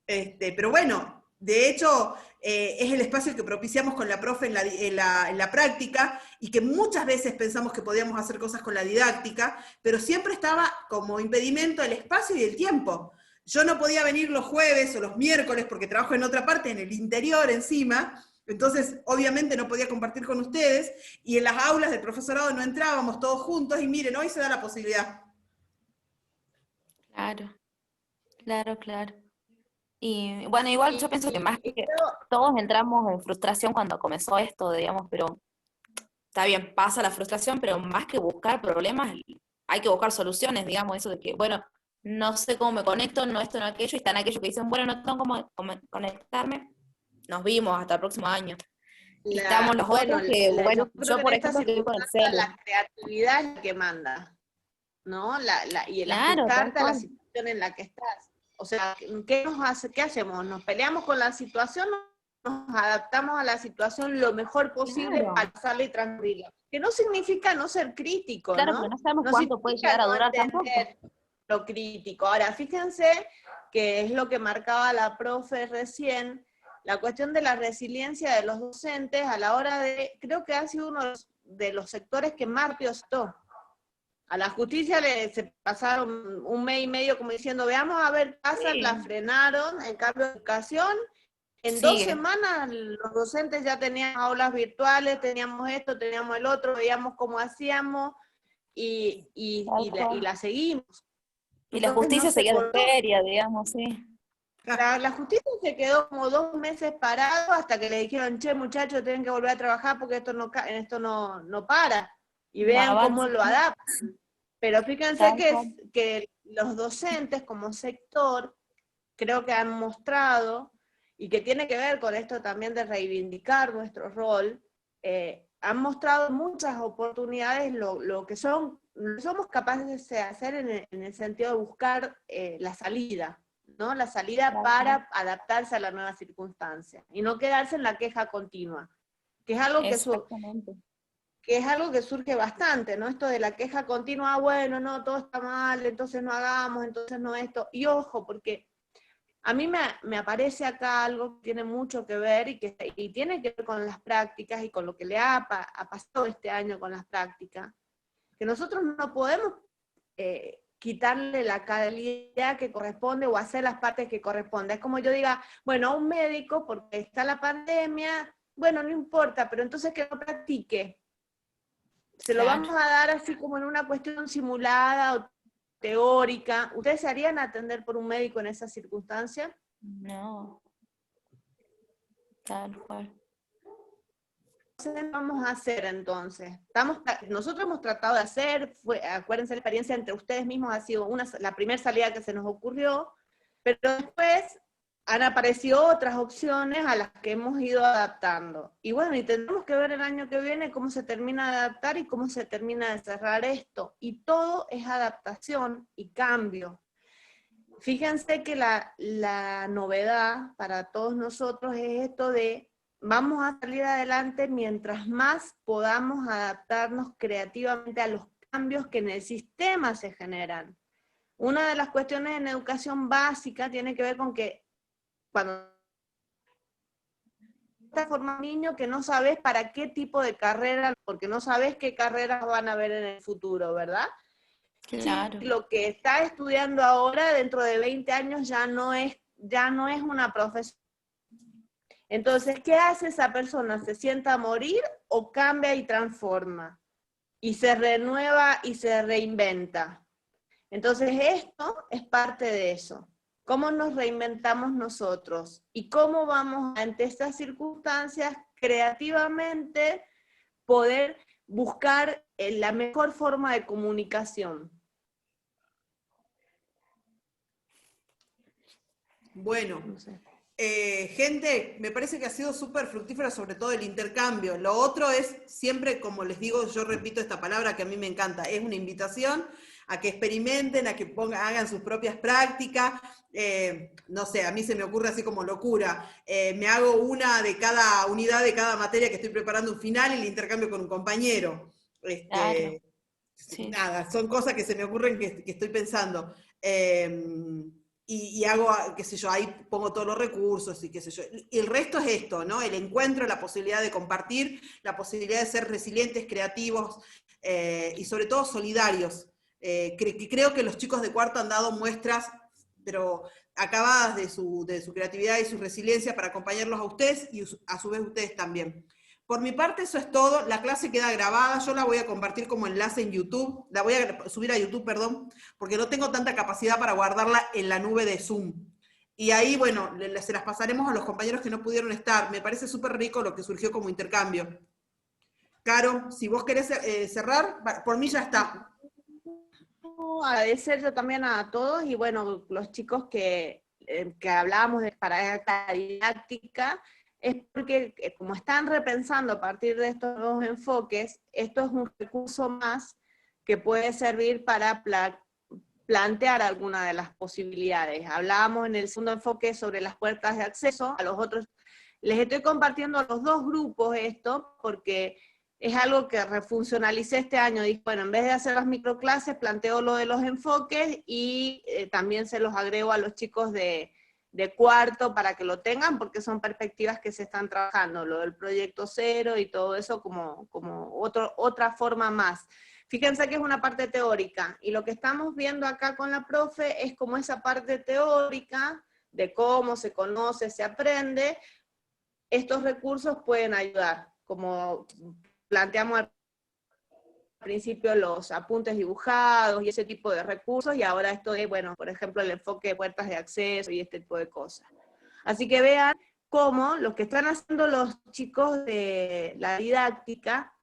Pero bueno, de hecho, es el espacio que propiciamos con la profe en la práctica, y que muchas veces pensamos que podíamos hacer cosas con la didáctica, pero siempre estaba como impedimento el espacio y el tiempo. Yo no podía venir los jueves o los miércoles porque trabajo en otra parte, en el interior encima, entonces obviamente no podía compartir con ustedes, y en las aulas del profesorado no entrábamos todos juntos, y miren, hoy se da la posibilidad. Claro. Y bueno, igual yo pienso que más que todos entramos en frustración cuando comenzó esto, digamos, pero está bien, pasa la frustración, pero más que buscar problemas, hay que buscar soluciones, digamos, eso de que, bueno, no sé cómo me conecto, no esto, no aquello, y están aquellos que dicen, bueno, no tengo cómo conectarme, nos vimos hasta el próximo año. Y estamos los otros que, bueno, yo por ejemplo estoy con el celu. La creatividad es la que manda, ¿no? Y el Claro, ajustarte a la situación en la que estás. O sea, ¿qué hacemos? ¿Nos peleamos con la situación o nos adaptamos a la situación lo mejor posible para pasarla y transmitirla? Que no significa no ser crítico, claro, ¿no? Porque no sabemos no cuánto puede llegar a durar tampoco. Lo crítico. Ahora, fíjense que es lo que marcaba la profe recién, la cuestión de la resiliencia de los docentes a la hora de, creo que ha sido uno de los sectores que más piostó. A la justicia se pasaron 1 mes y medio como diciendo, veamos a ver, la frenaron, en cambio de educación, en 2 semanas los docentes ya tenían aulas virtuales, teníamos esto, teníamos el otro, veíamos cómo hacíamos, y la seguimos. Y la justicia seguía de feria, digamos, sí. La justicia se quedó como 2 meses parado hasta que le dijeron, che, muchachos, tienen que volver a trabajar porque esto no para. Y vean cómo lo adaptan. Pero fíjense que los docentes como sector creo que han mostrado, y que tiene que ver con esto también de reivindicar nuestro rol, han mostrado muchas oportunidades lo que somos capaces de hacer en el sentido de buscar la salida, ¿no? La salida para adaptarse a la nueva circunstancia, y no quedarse en la queja continua, que es algo que es algo que surge bastante, ¿no? Esto de la queja continua, bueno, no, todo está mal, entonces no hagamos, entonces no esto, y ojo, porque a mí me aparece acá algo que tiene mucho que ver y tiene que ver con las prácticas y con lo que le ha pasado este año con las prácticas, que nosotros no podemos quitarle la calidad que corresponde o hacer las partes que corresponden. Es como yo diga, bueno, a un médico, porque está la pandemia, bueno, no importa, pero entonces que no practique. Se lo vamos a dar así como en una cuestión simulada o teórica. ¿Ustedes se harían atender por un médico en esa circunstancia? No. Tal cual. ¿Qué vamos a hacer entonces? Nosotros hemos tratado de hacer, acuérdense, la experiencia entre ustedes mismos ha sido la primera salida que se nos ocurrió, pero después han aparecido otras opciones a las que hemos ido adaptando. Y bueno, y tendremos que ver el año que viene cómo se termina de adaptar y cómo se termina de cerrar esto. Y todo es adaptación y cambio. Fíjense que la novedad para todos nosotros es esto de vamos a salir adelante mientras más podamos adaptarnos creativamente a los cambios que en el sistema se generan. Una de las cuestiones en educación básica tiene que ver con que cuando estás formando un niño que no sabes para qué tipo de carrera, porque no sabes qué carreras van a haber en el futuro, ¿verdad? Claro. Sí, lo que está estudiando ahora, dentro de 20 años, ya no es una profesión. Entonces, ¿qué hace esa persona? ¿Se sienta a morir o cambia y transforma? Y se renueva y se reinventa. Entonces, esto es parte de eso. ¿Cómo nos reinventamos nosotros? Y cómo vamos, ante estas circunstancias, creativamente poder buscar la mejor forma de comunicación. Bueno, gente, me parece que ha sido súper fructífero, sobre todo el intercambio. Lo otro es siempre, como les digo, yo repito esta palabra que a mí me encanta, es una invitación a que experimenten, a que hagan sus propias prácticas. No sé, a mí se me ocurre así como locura. Me hago una de cada unidad, de cada materia que estoy preparando un final y la intercambio con un compañero. Claro. Sí. Nada, son cosas que se me ocurren que estoy pensando. Y hago, qué sé yo, ahí pongo todos los recursos y qué sé yo. Y el resto es esto, ¿no? El encuentro, la posibilidad de compartir, la posibilidad de ser resilientes, creativos y sobre todo solidarios. Creo que los chicos de cuarto han dado muestras, pero acabadas de su creatividad y su resiliencia para acompañarlos a ustedes y a su vez ustedes también. Por mi parte eso es todo, la clase queda grabada, yo la voy a compartir como enlace en YouTube, la voy a subir a YouTube, perdón, porque no tengo tanta capacidad para guardarla en la nube de Zoom. Y ahí, bueno, se las pasaremos a los compañeros que no pudieron estar. Me parece súper rico lo que surgió como intercambio. Caro, si vos querés cerrar, por mí ya está. Agradecer yo también a todos, y bueno, los chicos que hablábamos para esta didáctica, es porque como están repensando a partir de estos nuevos enfoques, esto es un recurso más que puede servir para plantear alguna de las posibilidades. Hablábamos en el segundo enfoque sobre las puertas de acceso, a los otros les estoy compartiendo a los dos grupos esto, porque es algo que refuncionalicé este año. Dije, bueno, en vez de hacer las microclases, planteo lo de los enfoques y también se los agrego a los chicos de cuarto para que lo tengan, porque son perspectivas que se están trabajando, lo del proyecto cero y todo eso como otra forma más. Fíjense que es una parte teórica, y lo que estamos viendo acá con la profe es como esa parte teórica de cómo se conoce, se aprende. Estos recursos pueden ayudar, como planteamos al principio los apuntes dibujados y ese tipo de recursos, y ahora esto es, bueno, por ejemplo, el enfoque de puertas de acceso y este tipo de cosas. Así que vean cómo lo que están haciendo los chicos de la didáctica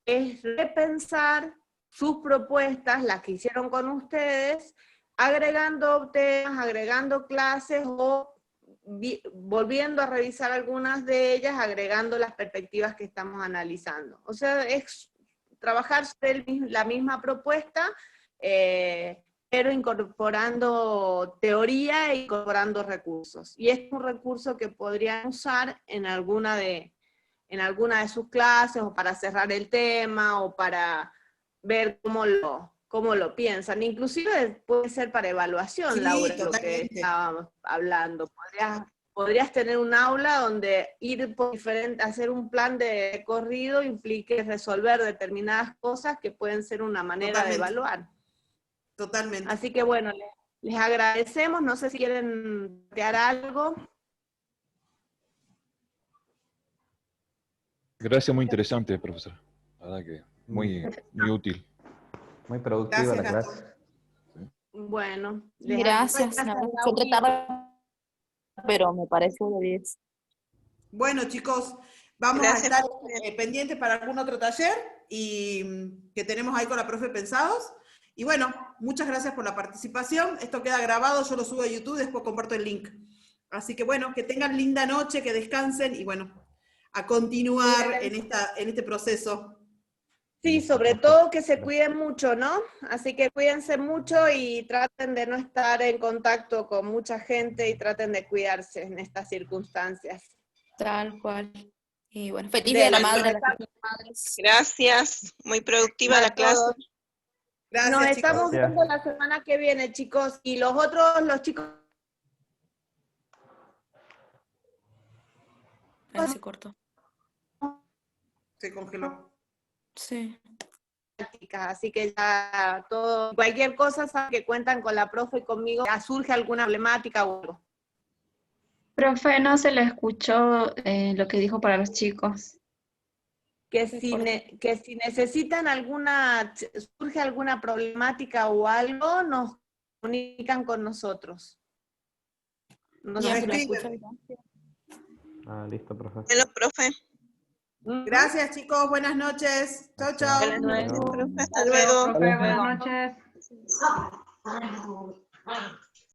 es repensar sus propuestas, las que hicieron con ustedes, agregando temas, agregando clases o volviendo a revisar algunas de ellas, agregando las perspectivas que estamos analizando. O sea, es trabajar sobre la misma propuesta, pero incorporando teoría e incorporando recursos. Y es un recurso que podrían usar en alguna de sus clases, o para cerrar el tema, o para ver cómo lo piensan. Inclusive puede ser para evaluación, Sí, Laura, lo que totalmente. estábamos hablando. Podrías tener un aula donde ir por hacer un plan de recorrido implique resolver determinadas cosas que pueden ser una manera de Totalmente. evaluar. Totalmente. Así que bueno, les agradecemos. No sé si quieren plantear algo. Gracias, muy interesante, profesor. La verdad que muy útil. Muy productiva Gracias, la Gastón. clase. Bueno, Gracias, la verdad, fue entre tarde, pero me pareció de 10. Bueno, chicos, vamos Gracias. a estar pendientes para algún otro taller y que tenemos ahí con la profe pensados. Y bueno, muchas gracias por la participación. Esto queda grabado, yo lo subo a YouTube, después comparto el link. Así que bueno, que tengan linda noche, que descansen y bueno, a continuar en este proceso. Sí, sobre todo que se cuiden mucho, ¿no? Así que cuídense mucho y traten de no estar en contacto con mucha gente y traten de cuidarse en estas circunstancias. Tal cual. Y bueno, feliz Día de la Madre a las madres. Gracias, muy productiva la clase. Gracias, Nos chicos. estamos viendo la semana que viene, chicos. Y los chicos... Ahí se cortó. Se congeló. Sí. Así que ya todo, cualquier cosa, saben que cuentan con la profe y conmigo. Ya surge alguna problemática o algo. Profe, no se le escuchó lo que dijo para los chicos. Que si necesitan surge alguna problemática o algo, nos comunican con nosotros. Nos escriben. Listo, profe. Bueno, profe. Gracias, chicos. Buenas noches. Chao, chao. Buenas noches, profe. Hasta Hasta luego, luego. profe. Buenas noches.